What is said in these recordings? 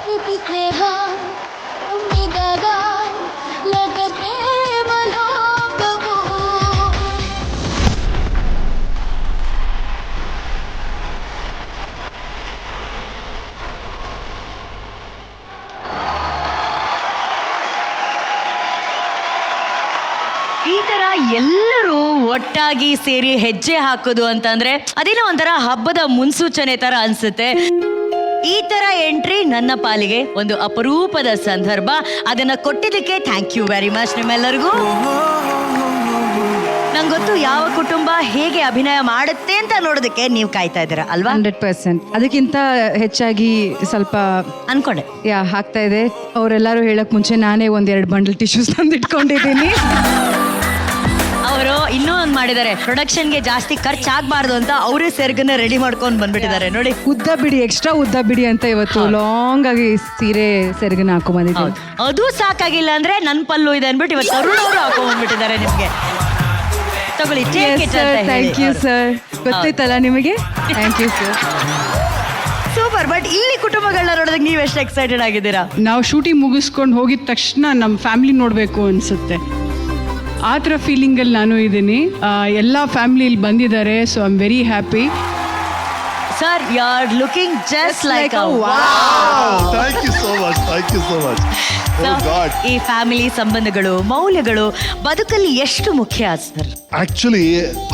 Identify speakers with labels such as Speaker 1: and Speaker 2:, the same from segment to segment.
Speaker 1: प्रीतिसेवा उम्मीदगा लगते मलोकवो
Speaker 2: ಈ ತರ ಎಲ್ಲರೂ ಒಟ್ಟಾಗಿ ಸೇರಿ ಹೆಜ್ಜೆ ಹಾಕೋದು ಅಂತಂದ್ರೆ ಅದೇನೋ ಒಂಥರ ಹಬ್ಬದ ಮುನ್ಸೂಚನೆ ತರ ಅನ್ಸುತ್ತೆ. ಈ ತರ ಎಂಟ್ರಿ ನನ್ನ ಪಾಲಿಗೆ ಒಂದು ಅಪರೂಪದ ಸಂದರ್ಭ. ಅದನ್ನ ಕೊಟ್ಟಿದ್ದಕ್ಕೆ ಥ್ಯಾಂಕ್ ಯು ವೆರಿ ಮಚ್ ನಿಮ್ಮೆಲ್ಲರಿಗೂ. ನಂಗೆ ಗೊತ್ತು ಯಾವ ಕುಟುಂಬ ಹೇಗೆ ಅಭಿನಯ ಮಾಡುತ್ತೆ ಅಂತ ನೋಡೋದಕ್ಕೆ ನೀವು ಕಾಯ್ತಾ ಇದ್ದೀರಾ ಅಲ್ವಾ?
Speaker 3: 100%. ಅದಕ್ಕಿಂತ ಹೆಚ್ಚಾಗಿ ಸ್ವಲ್ಪ
Speaker 2: ಅನ್ಕೊಂಡೆ
Speaker 3: ಆಗ್ತಾ ಇದೆ. ಅವರೆಲ್ಲರೂ ಹೇಳಕ್ ಮುಂಚೆ ನಾನೇ ಒಂದೆರಡು ಬಂಡಲ್ ಟಿಶ್ಯೂಸ್ ತಂದು ಇಟ್ಕೊಂಡಿದ್ದೀನಿ.
Speaker 2: ಅವರು ಇನ್ನೂ ಒಂದು ಮಾಡಿದ್ದಾರೆ, ಪ್ರೊಡಕ್ಷನ್ಗೆ ಜಾಸ್ತಿ ಖರ್ಚಾಗಬಾರ್ದು ಅಂತ ಅವರೇ ಸೆರ್ಗನ್ನ ರೆಡಿ ಮಾಡ್ಕೊಂಡು ಬಂದ್ಬಿಟ್ಟಿದ್ದಾರೆ ನೋಡಿ.
Speaker 3: ಉದ್ದ ಬಿಡಿ, ಎಕ್ಸ್ಟ್ರಾ ಉದ್ದ ಬಿಡಿ ಅಂತ ಇವತ್ತು ಲಾಂಗ್ ಆಗಿ ಸೀರೆ ಸೆರಗನ್ನ ಹಾಕೊಂಡ್ ಬಂದಿದ್ದೀನಿ.
Speaker 2: ಅದು ಸಾಕಾಗಿಲ್ಲ ಅಂದ್ರೆ ನನ್ನ ಪಲ್ಲು ಇದೆ ಅನ್ಬಿಟ್ಟು ಇವತ್ತು ಅರುಣ್ ಅವರು ಹಾಕೊಂಡ್ ಬಂದ್ಬಿಟ್ಟಿದ್ದಾರೆ ನಿಮ್ಗೆ. ತಗೊಳ್ಳಿ.
Speaker 3: Thank you sir. ಗೊತ್ತಾಯ್ತಲ್ಲ ನಿಮಗೆ? Thank you sir.
Speaker 2: Super. But ಇಲ್ಲಿ ಕುಟುಂಬಗಳನ್ನ ನೋಡೋದಕ್ಕೆ ನೀವು ಎಷ್ಟು ಎಕ್ಸೈಟೆಡ್ ಆಗಿದ್ದೀರಾ?
Speaker 4: ನಾವು ಶೂಟಿಂಗ್ ಮುಗಿಸ್ಕೊಂಡು ಹೋಗಿದ ತಕ್ಷಣ ನಮ್ಮ ಫ್ಯಾಮಿಲಿ ನೋಡಬೇಕು ಅನಿಸುತ್ತೆ. ಆ ಥರ ಫೀಲಿಂಗಲ್ಲಿ ನಾನು ಇದ್ದೀನಿ. ಎಲ್ಲ ಫ್ಯಾಮಿಲಿ ಇಲ್ಲಿ ಬಂದಿದ್ದಾರೆ. So I am very happy.
Speaker 2: Sir, you are looking just like a
Speaker 5: thank you so much. Thank you so much.
Speaker 2: ಈ ಫ್ಯಾಮಿಲಿ ಸಂಬಂಧಗಳು, ಮೌಲ್ಯಗಳು ಬದುಕಲ್ಲಿ ಎಷ್ಟು ಮುಖ್ಯ ಸರ್?
Speaker 5: ಆಕ್ಚುಲಿ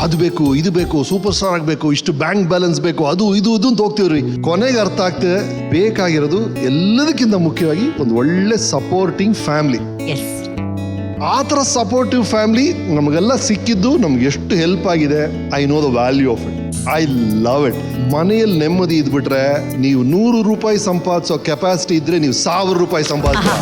Speaker 5: ಅದು ಬೇಕು, ಇದು ಬೇಕು, ಸೂಪರ್ ಸ್ಟಾರ್ ಆಗಬೇಕು, ಇಷ್ಟು ಬ್ಯಾಂಕ್ ಬ್ಯಾಲೆನ್ಸ್ ಬೇಕು, ಅದು ಇದು ಅಂತ ಹೋಗ್ತೀವ್ರಿ. ಕೊನೆಗೆ ಅರ್ಥ ಆಗ್ತದೆ ಬೇಕಾಗಿರೋದು ಎಲ್ಲದಕ್ಕಿಂತ ಮುಖ್ಯವಾಗಿ ಒಂದು ಒಳ್ಳೆ ಸಪೋರ್ಟಿಂಗ್ ಫ್ಯಾಮಿಲಿ.
Speaker 2: ಎಸ್,
Speaker 5: ಆ ಥರ ಸಪೋರ್ಟಿವ್ ಫ್ಯಾಮಿಲಿ ನಮಗೆಲ್ಲ ಸಿಕ್ಕಿದ್ದು ನಮ್ಗೆ ಎಷ್ಟು ಹೆಲ್ಪ್ ಆಗಿದೆ. I know the value of it. I love it. ಮನೆಯಲ್ಲಿ ನೆಮ್ಮದಿ ಇದ್ಬಿಟ್ರೆ ನೀವು 100 ರೂಪಾಯಿ ಸಂಪಾದಿಸೋ ಕೆಪಾಸಿಟಿ ಇದ್ರೆ ನೀವು 1000 ರೂಪಾಯಿ ಸಂಪಾದಿಸ್ತೀರಾ.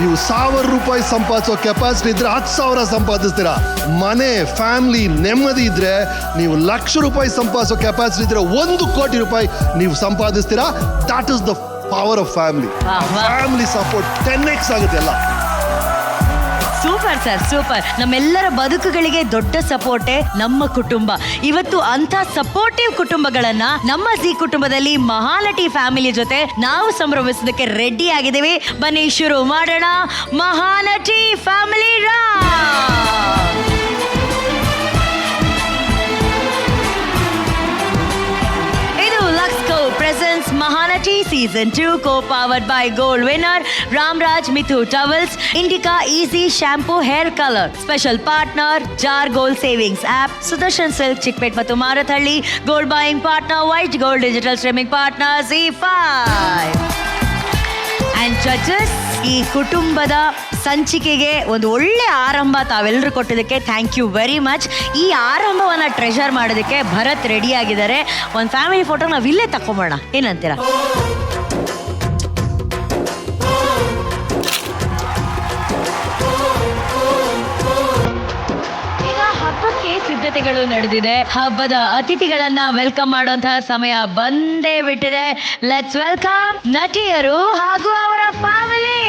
Speaker 5: ನೀವು 1000 ರೂಪಾಯಿ ಸಂಪಾದಿಸೋ ಕೆಪಾಸಿಟಿ ಇದ್ರೆ 10,000 ಸಂಪಾದಿಸ್ತೀರಾ. ಮನೆ ಫ್ಯಾಮಿಲಿ ನೆಮ್ಮದಿ ಇದ್ರೆ ನೀವು 1,00,000 ರೂಪಾಯಿ ಸಂಪಾದಿಸೋ ಕೆಪಾಸಿಟಿ ಇದ್ರೆ 1 ಕೋಟಿ ರೂಪಾಯಿ ನೀವು ಸಂಪಾದಿಸ್ತೀರಾ. That is the power of family. Family support 10x ಆಗುತ್ತೆ ಎಲ್ಲ.
Speaker 2: Super sir, super. ನಮ್ಮೆಲ್ಲರ ಬದುಕುಗಳಿಗೆ ದೊಡ್ಡ ಸಪೋರ್ಟೇ ನಮ್ಮ ಕುಟುಂಬ. ಇವತ್ತು ಅಂತ ಸಪೋರ್ಟಿವ್ ಕುಟುಂಬಗಳನ್ನ ನಮ್ಮ ಜಿ ಕುಟುಂಬದಲ್ಲಿ ಮಹಾನಟಿ ಫ್ಯಾಮಿಲಿ ಜೊತೆ ನಾವು ಸಂಭ್ರಮಿಸೋದಕ್ಕೆ ರೆಡಿ ಆಗಿದ್ದೀವಿ. ಬನ್ನಿ ಶುರು ಮಾಡೋಣ Mahanati family presents Mahanati Season 2 co-powered by Gold winner Ramraj Mithu Towels, Indica Easy Shampoo Hair Color, special partner Jar Gold Savings App, Sudarshan Silk Chickpet ಮತ್ತು Marathahalli, Gold Buying Partner White Gold, Digital Streaming Partner Z5 and judges. ಈ ಕುಟುಂಬದ ಸಂಚಿಕೆಗೆ ಒಂದು ಒಳ್ಳೆ ಆರಂಭ ತಾವೆಲ್ಲರೂ ಕೊಟ್ಟಿದ್ದಕ್ಕೆ thank you very much. ಈ ಆರಂಭವನ್ನು ಟ್ರೆಷರ್ ಮಾಡೋದಕ್ಕೆ ಭರತ್ ರೆಡಿ ಆಗಿದ್ದಾರೆ. ಒಂದು ಫ್ಯಾಮಿಲಿ ಫೋಟೋ ನಾವು ಇಲ್ಲೇ ತಕೊಂಬೋಣ, ಏನಂತೀರಾ? ಈಗ ಹಬ್ಬಕ್ಕೆ ಸಿದ್ಧತೆಗಳು ನಡೆದಿದೆ. ಹಬ್ಬದ ಅತಿಥಿಗಳನ್ನ ವೆಲ್ಕಮ್ ಮಾಡುವಂತಹ ಸಮಯ ಬಂದೇ ಬಿಟ್ಟಿದೆ. ಲೆಟ್ಸ್ ವೆಲ್ಕಮ್ ನಟಿಯರು ಹಾಗೂ ಅವರ ಫ್ಯಾಮಿಲಿ.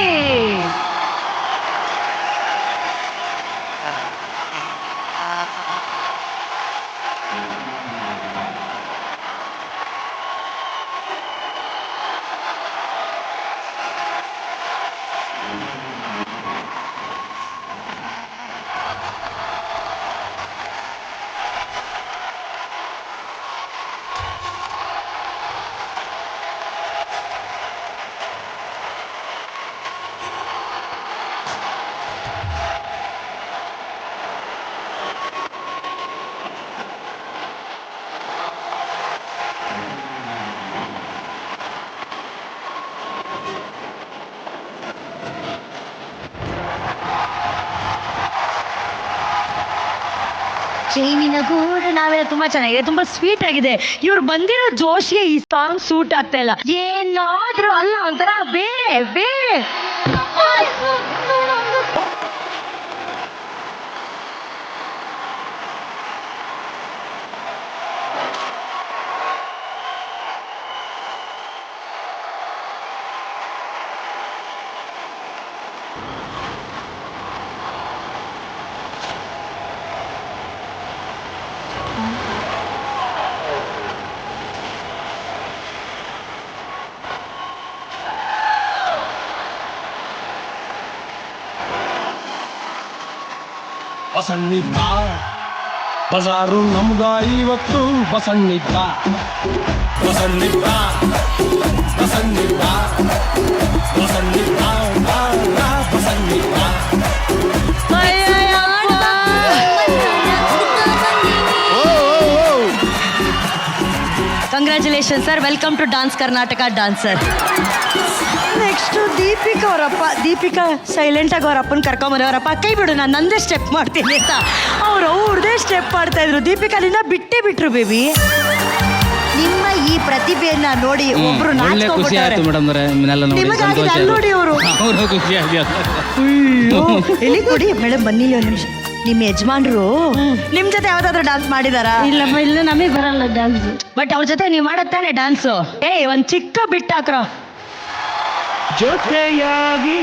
Speaker 2: ಜೈಮಿನ ಗೂಡು ನಾವೆಲ್ಲ ತುಂಬಾ ಚೆನ್ನಾಗಿದೆ, ತುಂಬಾ ಸ್ವೀಟ್ ಆಗಿದೆ. ಇವ್ರು ಬಂದಿರೋ ಜೋಶ್ಗೆ ಈ ಸಾಂಗ್ ಸೂಟ್ ಆಗ್ತಾ ಇಲ್ಲ. ಏನಾದ್ರೂ ಅಲ್ಲ, ಒಂಥರ ಬೇರೆ ಬೇರೆ.
Speaker 6: ಬಸಣ್ಣಿದ್ದ ಬಜಾರು ನಮ್ಗ ಇವತ್ತು ಬಸಣ್ಣಿದ್ದ ಬಸಣ್ಣಿದ್ದ ಬಸಣ್ಣಿದ್ದ ಬಸಣ್ಣಿದ್ದ ಬಸಣ್ಣಿದ್ದ
Speaker 2: congratulation sir, welcome to dance Karnataka dancer. Next Deepika ಅವರಪ್ಪ. ದೀಪಿಕಾ ಸೈಲೆಂಟ್ ಆಗಿ ಅವ್ರ ಅಪ್ಪನ ಕರ್ಕೊಂಬರವರಪ್ಪ, ಕೈ ಬಿಡು ನಾನು ನಂದೇ ಸ್ಟೆಪ್ ಮಾಡ್ತೀನಿ ಅಂತ ಅವ್ರದೇ ಸ್ಟೆಪ್ ಮಾಡ್ತಾ ಇದ್ರು. ದೀಪಿಕಾ ನಿನ್ನ ಬಿಟ್ಟೇ ಬಿಟ್ರು ಬೇಬಿ. ನಿಮ್ಮ ಈ ಪ್ರತಿಭೆಯನ್ನ ನೋಡಿ ಒಬ್ರು
Speaker 7: ಒಳ್ಳೆ ಖುಷಿ ಆಯ್ತು ಮೇಡಮ್
Speaker 2: ನಿಮಗಾಗಿದೆ ಅಲ್ಲಿ ನೋಡಿ ಅವರು.
Speaker 7: ಖುಷಿ ಆಗಿದೆ.
Speaker 2: ಎಲ್ಲಿ ಕೊಡಿ ಮೇಡಮ್, ಬನ್ನಿ ಒಂದು ನಿಮಿಷ. ನಿಮ್ಮ ಯಜಮಾನ್ರು ನಿಮ್ ಜೊತೆ ಯಾವ್ದಾದ್ರು ಡಾನ್ಸ್ ಮಾಡಿದಾರಾ?
Speaker 1: ಇಲ್ಲಮ್ಮ, ಇಲ್ಲ ನಮಗೆ ಬರಲ್ಲ ಡ್ಯಾನ್ಸ್.
Speaker 2: ಬಟ್ ಅವ್ರ ಜೊತೆ ನೀವು ಮಾಡತ್ತಾನೆ ಡ್ಯಾನ್ಸು. ಒಂದ್ ಚಿಕ್ಕ ಬಿಟ್ಟು ಹಾಕ್ರ
Speaker 6: ಜೊತೆಯಾಗಿ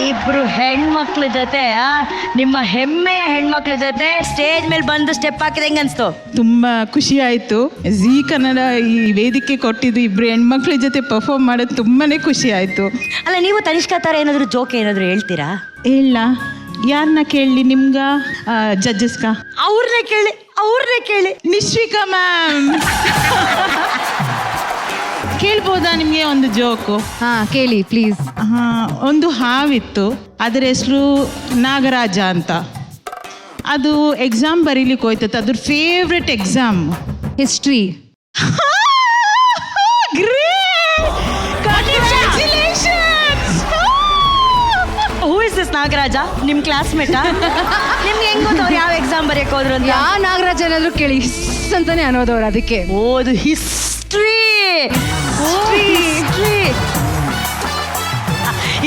Speaker 2: ಇಬ್ರು ಹೆಣ್ಮಕ್ಳ ಜೊತೆ ನಿಮ್ಮ ಹೆಮ್ಮೆಯ ಹೆಣ್ಮಕ್ಳ ಜೊತೆ ಸ್ಟೇಜ್ ಮೇಲೆ ಬಂದು ಸ್ಟೆಪ್ ಹಾಕಿದ ಹೆಂಗ ಅನ್ಸ್ತು?
Speaker 8: ತುಂಬ ಖುಷಿ ಆಯಿತು. ಜೀ ಕನ್ನಡ ಈ ವೇದಿಕೆ ಕೊಟ್ಟಿದ್ದು ಇಬ್ಬರು ಹೆಣ್ಮಕ್ಳ ಜೊತೆ ಪರ್ಫಾರ್ಮ್ ಮಾಡೋದು ತುಂಬಾ ಖುಷಿ ಆಯಿತು.
Speaker 2: ಅಲ್ಲ, ನೀವು ತನಿಷ್ಕಾ ಥರ ಏನಾದ್ರು ಜೋಕ್ ಏನಾದ್ರು ಹೇಳ್ತೀರಾ?
Speaker 8: ಇಲ್ಲ, ಯಾರನ್ನ ಕೇಳಲಿ? ನಿಮ್ಗ ಜಡ್ಜಸ್ಗ?
Speaker 2: ಅವ್ರನ್ನೇ ಕೇಳಿ.
Speaker 8: ನಿಶ್ವಿಕಾ ಮ್ಯಾಮ್ ಕೇಳ್ಬೋದಾ ನಿಮಗೆ ಒಂದು ಜೋಕು?
Speaker 3: ಹಾ ಕೇಳಿ ಪ್ಲೀಸ್.
Speaker 8: ಒಂದು ಹಾವಿತ್ತು, ಅದರ ಹೆಸರು ನಾಗರಾಜ ಅಂತ. ಅದು ಎಕ್ಸಾಮ್ ಬರೀಲಿಕ್ಕೆ ಹೋಯ್ತತ್ತು. ಅದ್ರ favourite exam
Speaker 3: history.
Speaker 2: Who is this Nagaraja? ನಿಮ್ ಕ್ಲಾಸ್ಮೇಟಾ? ನಿಮ್ಗೆ ಹೆಂಗ್ ಗೊತ್ತು ಅವ್ರು ಯಾವ ಎಕ್ಸಾಮ್ ಬರೆಯಕ್ ಹೋದ್ರು ಅಂತ?
Speaker 3: ಯಾ ನಾಗರಾಜ್ ಏನಾದ್ರು ಕೇಳಿ ಹಿಸ್ ಅಂತಾನೆ ಅನ್ನೋದವ್ರು, ಅದಕ್ಕೆ.
Speaker 2: ಓದು ಹಿಸ್ಟ್ರಿ.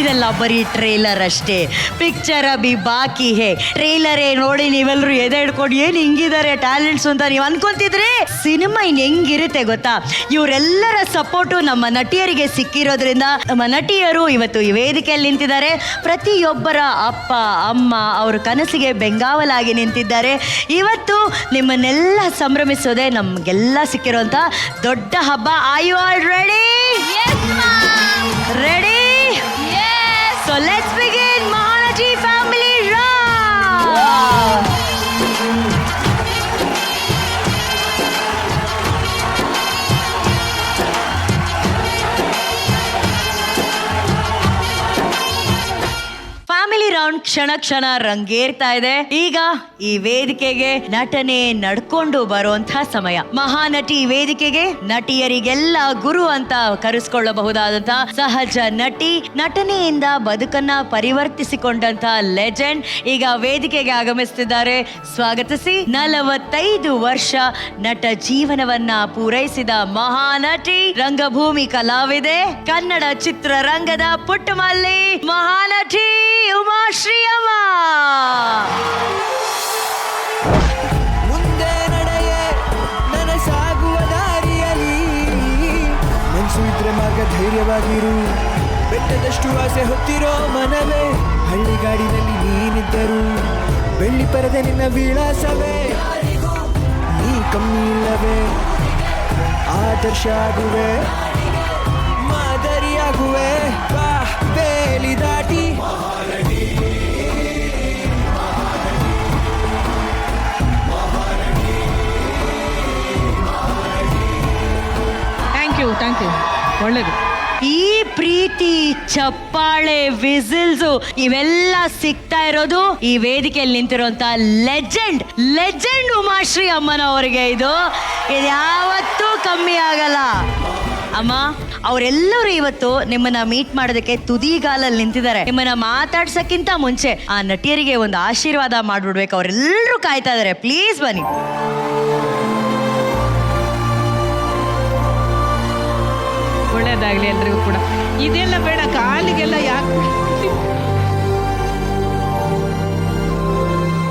Speaker 2: ಇದೆಲ್ಲ ಬರೀ ಟ್ರೇಲರ್ ಅಷ್ಟೇ, ಪಿಕ್ಚರ್ ಅಭಿ ಬಾಕಿ ಹೇ. ಟ್ರೇಲರೇ ನೋಡಿ ನೀವೆಲ್ಲರೂ ಎದೆ ಹಿಡ್ಕೊಂಡು ಏನು ಹಿಂಗಿದ್ದಾರೆ ಟ್ಯಾಲೆಂಟ್ಸ್ ಅಂತ ನೀವು ಅನ್ಕೊಂತಿದ್ರೆ ಸಿನಿಮಾ ಇನ್ನು ಹೆಂಗಿರುತ್ತೆ ಗೊತ್ತಾ? ಇವರೆಲ್ಲರ ಸಪೋರ್ಟು ನಮ್ಮ ನಟಿಯರಿಗೆ ಸಿಕ್ಕಿರೋದ್ರಿಂದ ನಮ್ಮ ನಟಿಯರು ಇವತ್ತು ಈ ವೇದಿಕೆಯಲ್ಲಿ ನಿಂತಿದ್ದಾರೆ. ಪ್ರತಿಯೊಬ್ಬರ ಅಪ್ಪ ಅಮ್ಮ ಅವ್ರ ಕನಸಿಗೆ ಬೆಂಗಾವಲಾಗಿ ನಿಂತಿದ್ದಾರೆ. ಇವತ್ತು ನಿಮ್ಮನ್ನೆಲ್ಲ ಸಂಭ್ರಮಿಸೋದೆ ನಮಗೆಲ್ಲ ಸಿಕ್ಕಿರೋಂಥ ದೊಡ್ಡ ಹಬ್ಬ. Are you all ready? Ready? So let's begin Mahanati Family Round. Family round ಕ್ಷಣ ಕ್ಷಣ ರಂಗೇರ್ತಾ ಇದೆ. ಈಗ ಈ ವೇದಿಕೆಗೆ ನಟನೆ ನಡ್ಕೊಂಡು ಬರುವಂತಹ ಸಮಯ. ಮಹಾನಟಿ ವೇದಿಕೆಗೆ ನಟಿಯರಿಗೆಲ್ಲ ಗುರು ಅಂತ ಕರೆಸ್ಕೊಳ್ಳಬಹುದಾದಂತಹ ಸಹಜ ನಟಿ, ನಟನೆಯಿಂದ ಬದುಕನ್ನ ಪರಿವರ್ತಿಸಿಕೊಂಡಂತ ಲೆಜೆಂಡ್ ಈಗ ವೇದಿಕೆಗೆ ಆಗಮಿಸುತ್ತಿದ್ದಾರೆ. ಸ್ವಾಗತಿಸಿ. 45 ವರ್ಷ ನಟ ಜೀವನವನ್ನ ಪೂರೈಸಿದ ಮಹಾನಟಿ, ರಂಗಭೂಮಿ ಕಲಾವಿದೆ, ಕನ್ನಡ ಚಿತ್ರರಂಗದ ಪುಟ್ಟಮಲ್ಲಿ ಮಹಾನಟಿ ಉಮಾಶ್ರೀ ಅಮ್ಮ.
Speaker 9: ಮುಂದೆ ನಡೆಯೇ ನನಸಾಗುವ ದಾರಿಯಲ್ಲಿ ಮನಸ್ಸು ಇದ್ರೆ ಮಾರ್ಗ ಧೈರ್ಯವಾಗಿರು. ಬೆಟ್ಟದಷ್ಟು ಆಸೆ ಹೊತ್ತಿರೋ ಮನವೇ, ಹಳ್ಳಿಗಾಡಿನಲ್ಲಿ ನೀನಿದ್ದರು ಬೆಳ್ಳಿ ಪರದೆ ನಿನ್ನ ವಿಳಾಸವೇ. ನೀ ಕಮ್ಮಿ ಇಲ್ಲವೇ, ಆದರ್ಶ ಆಗುವೆ, ಮಾದರಿಯಾಗುವೆ. ಬಾ ಬೇಲಿ ದಾಟಿ
Speaker 4: ಥ್ಯಾಂಕ್ ಯು. ಒಳ್ಳೇದು.
Speaker 2: ಈ ಪ್ರೀತಿ, ಚಪ್ಪಾಳೆ, ವಿಸಿಲ್ಸು ಇವೆಲ್ಲ ಸಿಗ್ತಾ ಇರೋದು ಈ ವೇದಿಕೆಯಲ್ಲಿ ನಿಂತಿರುವಂತ ಲೆಜೆಂಡ್ ಉಮಾಶ್ರೀ ಅಮ್ಮನವರಿಗೆ. ಇದು ಯಾವತ್ತೂ ಕಮ್ಮಿ ಆಗಲ್ಲ ಅಮ್ಮ. ಅವರೆಲ್ಲರೂ ಇವತ್ತು ನಿಮ್ಮನ್ನ ಮೀಟ್ ಮಾಡೋದಕ್ಕೆ ತುದಿಗಾಲಲ್ಲಿ ನಿಂತಿದ್ದಾರೆ. ನಿಮ್ಮನ್ನ ಮಾತಾಡ್ಸಕ್ಕಿಂತ ಮುಂಚೆ ಆ ನಟಿಯರಿಗೆ ಒಂದು ಆಶೀರ್ವಾದ ಮಾಡ್ಬಿಡ್ಬೇಕು. ಅವರೆಲ್ಲರೂ ಕಾಯ್ತಾ ಇದ್ದಾರೆ. ಪ್ಲೀಸ್ ಬನ್ನಿ.
Speaker 4: ಒಳ್ಳೇದಾಗ್ಲಿ ಎಲ್ರಿಗೂ ಕೂಡ.
Speaker 8: ಇದೆಲ್ಲ ಬೇಡ, ಕಾಲಿಗೆಲ್ಲ ಯಾಕೆ.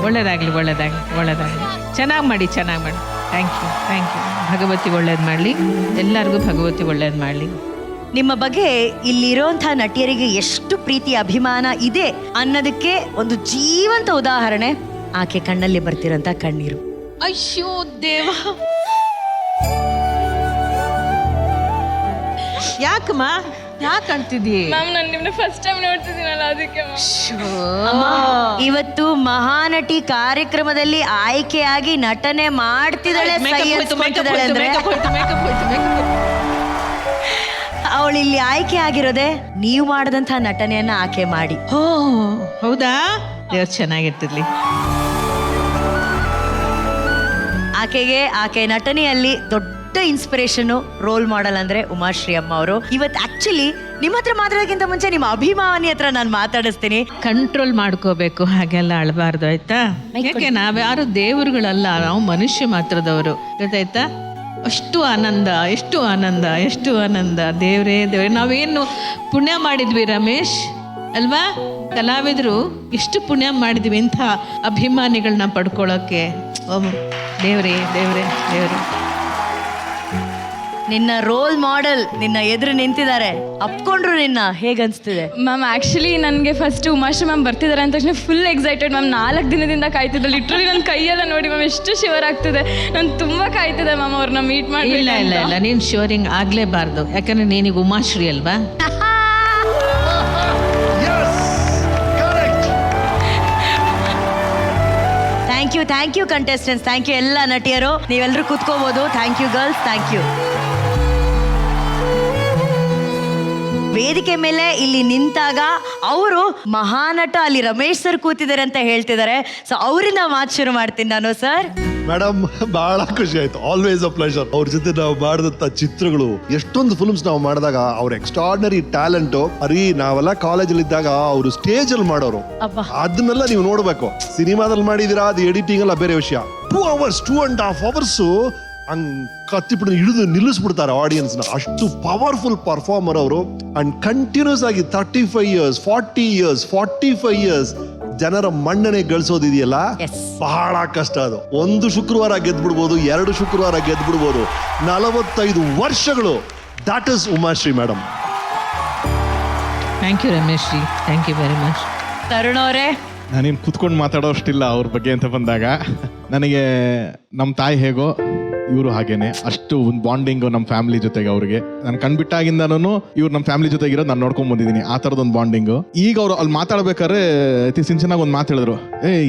Speaker 8: ಒಳ್ಳೇದಾಗ್ಲಿ ಒಳ್ಳೇದಾಗ್ಲಿ ಒಳ್ಳೇದಾಗ್ಲಿ. ಚೆನ್ನಾಗಿ ಮಾಡಿ ಚೆನ್ನಾಗಿ ಮಾಡಿ. ಥ್ಯಾಂಕ್ ಯು ಭಗವತಿ ಒಳ್ಳೇದು ಮಾಡಲಿ, ಎಲ್ಲರಿಗೂ ಭಗವತಿ ಒಳ್ಳೇದು ಮಾಡಲಿ.
Speaker 2: ನಿಮ್ಮ ಬಗ್ಗೆ ಇಲ್ಲಿರೋಂಥ ನಟಿಯರಿಗೆ ಎಷ್ಟು ಪ್ರೀತಿ ಅಭಿಮಾನ ಇದೆ ಅನ್ನೋದಕ್ಕೆ ಒಂದು ಜೀವಂತ ಉದಾಹರಣೆ ಆಕೆ ಕಣ್ಣಲ್ಲಿ ಬರ್ತಿರೋಂಥ ಕಣ್ಣೀರು.
Speaker 8: ಅಯ್ಯೋ ದೇವ, ಯಾಕಮ್ಮ ಯಾಕೆ ಅಂತಿದ್ದೀ?
Speaker 1: ಮ್ಯಾಮ್ ನಾನು ನಿಮ್ಮನ್ನ ಫಸ್ಟ್ ಟೈಮ್ ನೋಡ್ತಿದ್ದೀನಲ್ಲ ಅದಕ್ಕೆ
Speaker 2: ಅಮ್ಮ, ಇವತ್ತು ಮಹಾನಟಿ ಕಾರ್ಯಕ್ರಮದಲ್ಲಿ ಆಯ್ಕೆಯಾಗಿ ನಟನೆ ಮಾಡ್ತಿದ್ದಾಳೆ. ಅವಳು ಇಲ್ಲಿ ಆಯ್ಕೆ ಆಗಿರೋದೆ ನೀವು ಮಾಡದಂತ ನಟನೆಯನ್ನ ಆಕೆ ಮಾಡಿ.
Speaker 8: ಓ ಹೌದಾ? ದೇವ್ರು ಚೆನ್ನಾಗಿರ್ತಿರ್ಲಿ.
Speaker 2: ಆಕೆಗೆ ಆಕೆ ನಟನೆಯಲ್ಲಿ ದೊಡ್ಡ ಇನ್ಸ್ಪಿರೇಷನ್, ರೋಲ್ ಮಾಡೆಲ್ ಅಂದ್ರೆ ಉಮಾಶ್ರೀ ಅಮ್ಮ ಅವರು. ಇವತ್ತು ಆಕ್ಚುಲಿ ನಿಮ್ಮ ಹತ್ರ ಮಾತಾಡೋದಕ್ಕಿಂತ ಮುಂಚೆ ನಿಮ್ಮ ಅಭಿಮಾನಿ ಹತ್ರ ನಾನು ಮಾತಾಡಿಸ್ತೀನಿ.
Speaker 8: ಕಂಟ್ರೋಲ್ ಮಾಡ್ಕೋಬೇಕು, ಹಾಗೆಲ್ಲ ಅಳಬಾರ್ದು ಆಯ್ತಾ? ಯಾಕೆ ನಾವ್ಯಾರು ದೇವರುಗಳಲ್ಲ, ನಾವು ಮನುಷ್ಯ ಮಾತ್ರದವರು, ಗೊತ್ತಾಯ್ತಾ? ಅಷ್ಟು ಆನಂದ, ಎಷ್ಟು ಆನಂದ, ಎಷ್ಟು ಆನಂದ. ದೇವ್ರೇ ನಾವೇನು ಪುಣ್ಯ ಮಾಡಿದ್ವಿ ರಮೇಶ್ ಅಲ್ವಾ? ಕಲಾವಿದರು ಎಷ್ಟು ಪುಣ್ಯ ಮಾಡಿದ್ವಿ ಇಂಥ ಅಭಿಮಾನಿಗಳನ್ನ ಪಡ್ಕೊಳ್ಳೋಕ್ಕೆ. ದೇವ್ರೇ ದೇವ್ರೇ ದೇವ್ರೇ.
Speaker 2: ನಿನ್ನ ರೋಲ್ ಮಾಡೆಲ್ ನಿನ್ನ ಎದುರು ನಿಂತಿದ್ದಾರೆ, ಅಪ್ಕೊಂಡ್ರು ನಿನ್ನ, ಹೇಗನ್ಸ್ತಿದೆ?
Speaker 1: ಮ್ಯಾಮ್ ಆ್ಯಕ್ಚುಲಿ ನನಗೆ ಫಸ್ಟ್ ಉಮಾಶ್ರೀ ಮ್ಯಾಮ್ ಬರ್ತಿದ್ದಾರೆ ಅಂತ ತಕ್ಷಣ ಫುಲ್ ಎಕ್ಸೈಟೆಡ್ ಮ್ಯಾಮ್. 4 ದಿನದಿಂದ ಕಾಯ್ತಿದ್ದೆ, ಲಿಟ್ರಲಿ ನನ್ನ ಕೈಯೆಲ್ಲ ನೋಡಿ ಮ್ಯಾಮ್ ಎಷ್ಟು ಶಿವರ್ ಆಗ್ತಿದೆ. ನಾನು ತುಂಬ ಕಾಯ್ತಿದ್ದೆ ಮ್ಯಾಮ್ ಅವ್ರನ್ನ ಮೀಟ್ ಮಾಡಿ.
Speaker 8: ಇಲ್ಲ ಇಲ್ಲ ಇಲ್ಲ, ನೀನು ಶಿವರಿಂಗ್ ಆಗಲೇಬಾರ್ದು, ಯಾಕಂದ್ರೆ ನೀನೀಗ ಉಮಾಶ್ರೀ ಅಲ್ವಾ?
Speaker 2: Thank you contestants, thank you ಎಲ್ಲ ನಟಿಯರು. ನೀವೆಲ್ಲರೂ ಕೂತ್ಕೋಬಹುದು. Thank you girls, thank you. ವೇದಿಕೆ ಮೇಲೆ ಇಲ್ಲಿ ನಿಂತಾಗ ಅವರು ಮಹಾನಟ ಅಲ್ಲಿ ರಮೇಶ್ ಸರ್ ಕೂತಿದ್ದಾರೆ ಅಂತ ಹೇಳ್ತಿದ್ದಾರೆ. ಸೊ ಅವರಿಂದ ಮಾತು ಶುರು ಮಾಡ್ತೀನಿ ನಾನು. ಸರ್
Speaker 5: ಮೇಡಮ್, ಬಹಳ ಖುಷಿ ಆಯ್ತು. Always a pleasure. ಅವ್ರ ಜೊತೆ ನಾವು ಮಾಡಿದಂತ ಚಿತ್ರಗಳು, ಎಷ್ಟೊಂದು ಫಿಲ್ಮ್ಸ್ ನಾವು ಮಾಡಿದಾಗ ಅವ್ರ ಎಕ್ಸ್ಟ್ರಾರ್ಡಿನರಿ ಟ್ಯಾಲೆಂಟ್. ಅರಿ ನಾವೆಲ್ಲ ಕಾಲೇಜಲ್ಲಿ ಇದ್ದಾಗ ಅವರು ಸ್ಟೇಜ್ ಅಲ್ಲಿ ಮಾಡೋರು, ಅದನ್ನೆಲ್ಲ ನೀವು ನೋಡ್ಬೇಕು. ಸಿನಿಮಾದಲ್ಲಿ ಮಾಡಿದಿರಾ, ಅದು ಎಡಿಟಿಂಗ್ ಎಲ್ಲ ಬೇರೆ ವಿಷಯ. 2 hours 2.5 hours ಹಂಗ್ ಕತ್ತಿಬಿಟ್ಟು ಹಿಡಿದು ನಿಲ್ಲಿಸ್ಬಿಡ್ತಾರೆ ಆಡಿಯನ್ಸ್ ನ. ಅಷ್ಟು ಪವರ್ಫುಲ್ ಪರ್ಫಾರ್ಮರ್ ಅವರು. ಅಂಡ್ ಕಂಟಿನ್ಯೂಸ್ ಆಗಿ 35 years 40 years 45 years ಜನರ ಮನ್ನಣೆ ಗಳಿಸೋದಿದೆಯಲ್ಲ, ಬಹಳ ಕಷ್ಟ. ಅದು 1 ಶುಕ್ರವಾರ ಗೆದ್ಬಿಡ್ಬೋದು, 2 ಶುಕ್ರವಾರ ಗೆದ್ಬಿಡ್ಬೋದು. 45 ವರ್ಷಗಳು. That is Umashree madam.
Speaker 8: Thank you Ramesh ji, thank you very much.
Speaker 2: Tarun ಅವರೇ,
Speaker 10: ನಾನೇನು ಕುತ್ಕೊಂಡು ಮಾತಾಡೋ ಅಷ್ಟಿಲ್ಲ ಅವ್ರ ಬಗ್ಗೆ ಅಂತ ಬಂದಾಗ. ನನಗೆ ನಮ್ಮ ತಾಯಿ ಹೇಗೋ ಇವರು ಹಾಗೇನೆ, ಅಷ್ಟು ಒಂದು ಬಾಂಡಿಂಗ್ ನಮ್ಮ ಫ್ಯಾಮಿಲಿ ಜೊತೆಗೆ. ಅವ್ರಿಗೆ ನಾನು ಕಣ್ಬಿಟ್ಟಾಗಿಂದನೂ ಇವ್ರು ನಮ್ಮ ಫ್ಯಾಮಿಲಿ ಜೊತೆಗೆ ಇರೋದು ನಾನು ನೋಡ್ಕೊಂಡ್ ಬಂದಿದ್ದೀನಿ, ಆ ಥರದೊಂದು ಬಾಂಡಿಂಗ್. ಈಗ ಅವ್ರು ಅಲ್ಲಿ ಮಾತಾಡ್ಬೇಕಾದ್ರೆ ಅತಿ ಸಿಂಚನಾಗಿ ಒಂದು ಮಾತು ಹೇಳಿದ್ರು,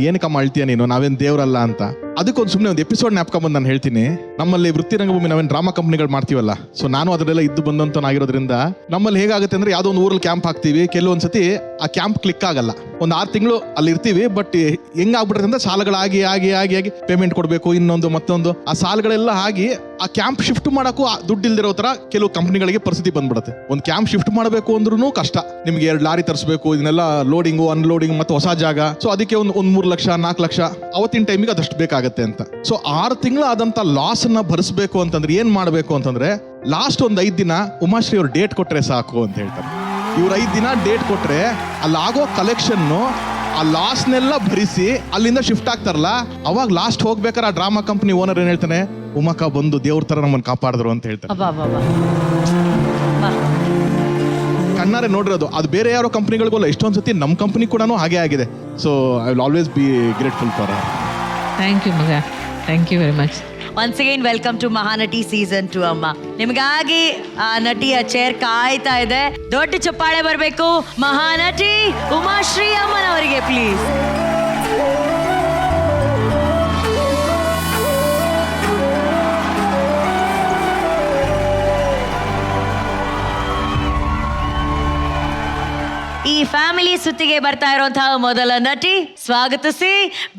Speaker 10: ಏನಕ್ಕಮ್ಮ ಅಳ್ತೀಯ ನೀನು, ನಾವೇನು ದೇವ್ರಲ್ಲ ಅಂತ. ಅದಕ್ಕೊಂದು ಸುಮ್ಮನೆ ಒಂದು ಎಪಿಸೋಡ್ ನ್ಯಾಪ್ಕೊಂಡ್ಬಂದು ನಾನು ಹೇಳ್ತೀನಿ. ನಮ್ಮಲ್ಲಿ ವೃತ್ತಿ ರಂಗಭೂಮಿ ನಾವೇನು ಡ್ರಾಮಾ ಕಂಪ್ನಿಗಳು ಮಾಡ್ತೀವಲ್ಲ, ಸೊ ನಾನು ಅದರಲ್ಲೆಲ್ಲ ಇದ್ದು ಬಂದಂತನಾಗಿರೋದ್ರಿಂದ ನಮ್ಮಲ್ಲಿ ಹೇಗಾಗುತ್ತೆ ಅಂದ್ರೆ, ಯಾವುದೋ ಒಂದು ಊರಲ್ಲಿ ಕ್ಯಾಂಪ್ ಹಾಕ್ತೀವಿ, ಕೆಲವೊಂದ್ಸತಿ ಆ ಕ್ಯಾಂಪ್ ಕ್ಲಿಕ್ ಆಗಲ್ಲ. ಒಂದು 6 ತಿಂಗಳು ಅಲ್ಲಿ ಇರ್ತೀವಿ, ಬಟ್ ಹೆಂಗಾಗ್ಬಿಡುತ್ತೆ ಅಂದ್ರೆ ಸಾಲಗಳಾಗಿ ಆಗಿ ಆಗಿ ಆಗಿ ಪೇಮೆಂಟ್ ಕೊಡಬೇಕು, ಇನ್ನೊಂದು ಮತ್ತೊಂದು, ಆ ಸಾಲಗಳೆಲ್ಲ ಆಗಿ ಆ ಕ್ಯಾಂಪ್ ಶಿಫ್ಟ್ ಮಾಡೋಕ್ಕೂ ದುಡ್ಡು ಇಲ್ದಿರೋ ತರ ಕೆಲವು ಕಂಪ್ನಿಗಳಿಗೆ ಪರಿಸ್ಥಿತಿ ಬಂದ್ಬಿಡುತ್ತೆ. ಒಂದು ಕ್ಯಾಂಪ್ ಶಿಫ್ಟ್ ಮಾಡಬೇಕು ಅಂದ್ರೂ ಕಷ್ಟ. ನಿಮ್ಗೆ 2 ಲಾರಿ ತರಿಸಬೇಕು, ಇದನ್ನೆಲ್ಲ ಲೋಡಿಂಗು ಅನ್ಲೋಡಿಂಗ್ ಮತ್ತೆ ಹೊಸ ಜಾಗ. ಸೊ ಅದಕ್ಕೆ ಒಂದು 3 ಲಕ್ಷ 4 ಲಕ್ಷ ಅವತ್ತಿನ ಟೈಮಿಗೆ ಅದಷ್ಟು ಬೇಕಾಗತ್ತೆ ಅಂತ. ಸೊ 6 ತಿಂಗಳು ಆದಂತ ಲಾಸ್ ಅನ್ನ ಭರಿಸಬೇಕು ಅಂತಂದ್ರೆ ಏನ್ ಮಾಡಬೇಕು ಅಂತಂದ್ರೆ, ಲಾಸ್ಟ್ ಒಂದು 5 ದಿನ ಉಮಾಶ್ರೀ ಅವ್ರು ಡೇಟ್ ಕೊಟ್ರೆ ಸಾಕು ಅಂತ ಹೇಳ್ತಾರೆ. ಇವ್ರು 5 ದಿನ ಡೇಟ್ ಕೊಟ್ರೆ ಅಲ್ಲಾಗೋ ಕಲೆಕ್ಷನ್ನು ಆ ಲಾಸ್ನೆಲ್ಲ ಭರಿಸಿ ಅಲ್ಲಿಂದ ಶಿಫ್ಟ್ ಆಗ್ತಾರಲ್ಲ, ಅವಾಗ ಲಾಸ್ಟ್ ಹೋಗ್ಬೇಕಾರೆ ಆ ಡ್ರಾಮಾ ಕಂಪನಿ ಓನರ್ ಏನ್ ಹೇಳ್ತಾನೆ, ಉಮಾಕ ಬಂದು ದೇವ್ರ ತರ ನಮ್ಮನ್ನು ಕಾಪಾಡಿದ್ರು ಅಂತ ಹೇಳ್ತಾರೆ. ಕಣ್ಣಾರೆ ನೋಡಿರೋದು. ಅದು ಬೇರೆ ಯಾರೋ ಕಂಪ್ನಿಗಳಿಗೋಲ್ಲ, ಎಷ್ಟೊಂದು ಸತಿ ನಮ್ಮ ಕಂಪ್ನಿ ಕೂಡ ಹಾಗೆ ಆಗಿದೆ. So I will always be grateful for her.
Speaker 8: Thank you ಮಗ, thank you very much.
Speaker 2: Once again welcome to Mahanati season 2 ಅಮ್ಮ. ನಿಮಗಾಗಿ ಆ ನಟಿಯ ಚೇರ್ ಕಾಯ್ತಾ ಇದೆ. ದೊಡ್ಡ ಚಪ್ಪಾಳೆ ಬರಬೇಕು ಮಹಾನಟಿ ಉಮಾಶ್ರೀ ಅಮ್ಮನವರಿಗೆ ಪ್ಲೀಸ್. ಈ ಫ್ಯಾಮಿಲಿ ಸುತ್ತಿಗೆ ಬರ್ತಾ ಇರುವಂತಹ ಮೊದಲ ನಟಿ, ಸ್ವಾಗತಿಸಿ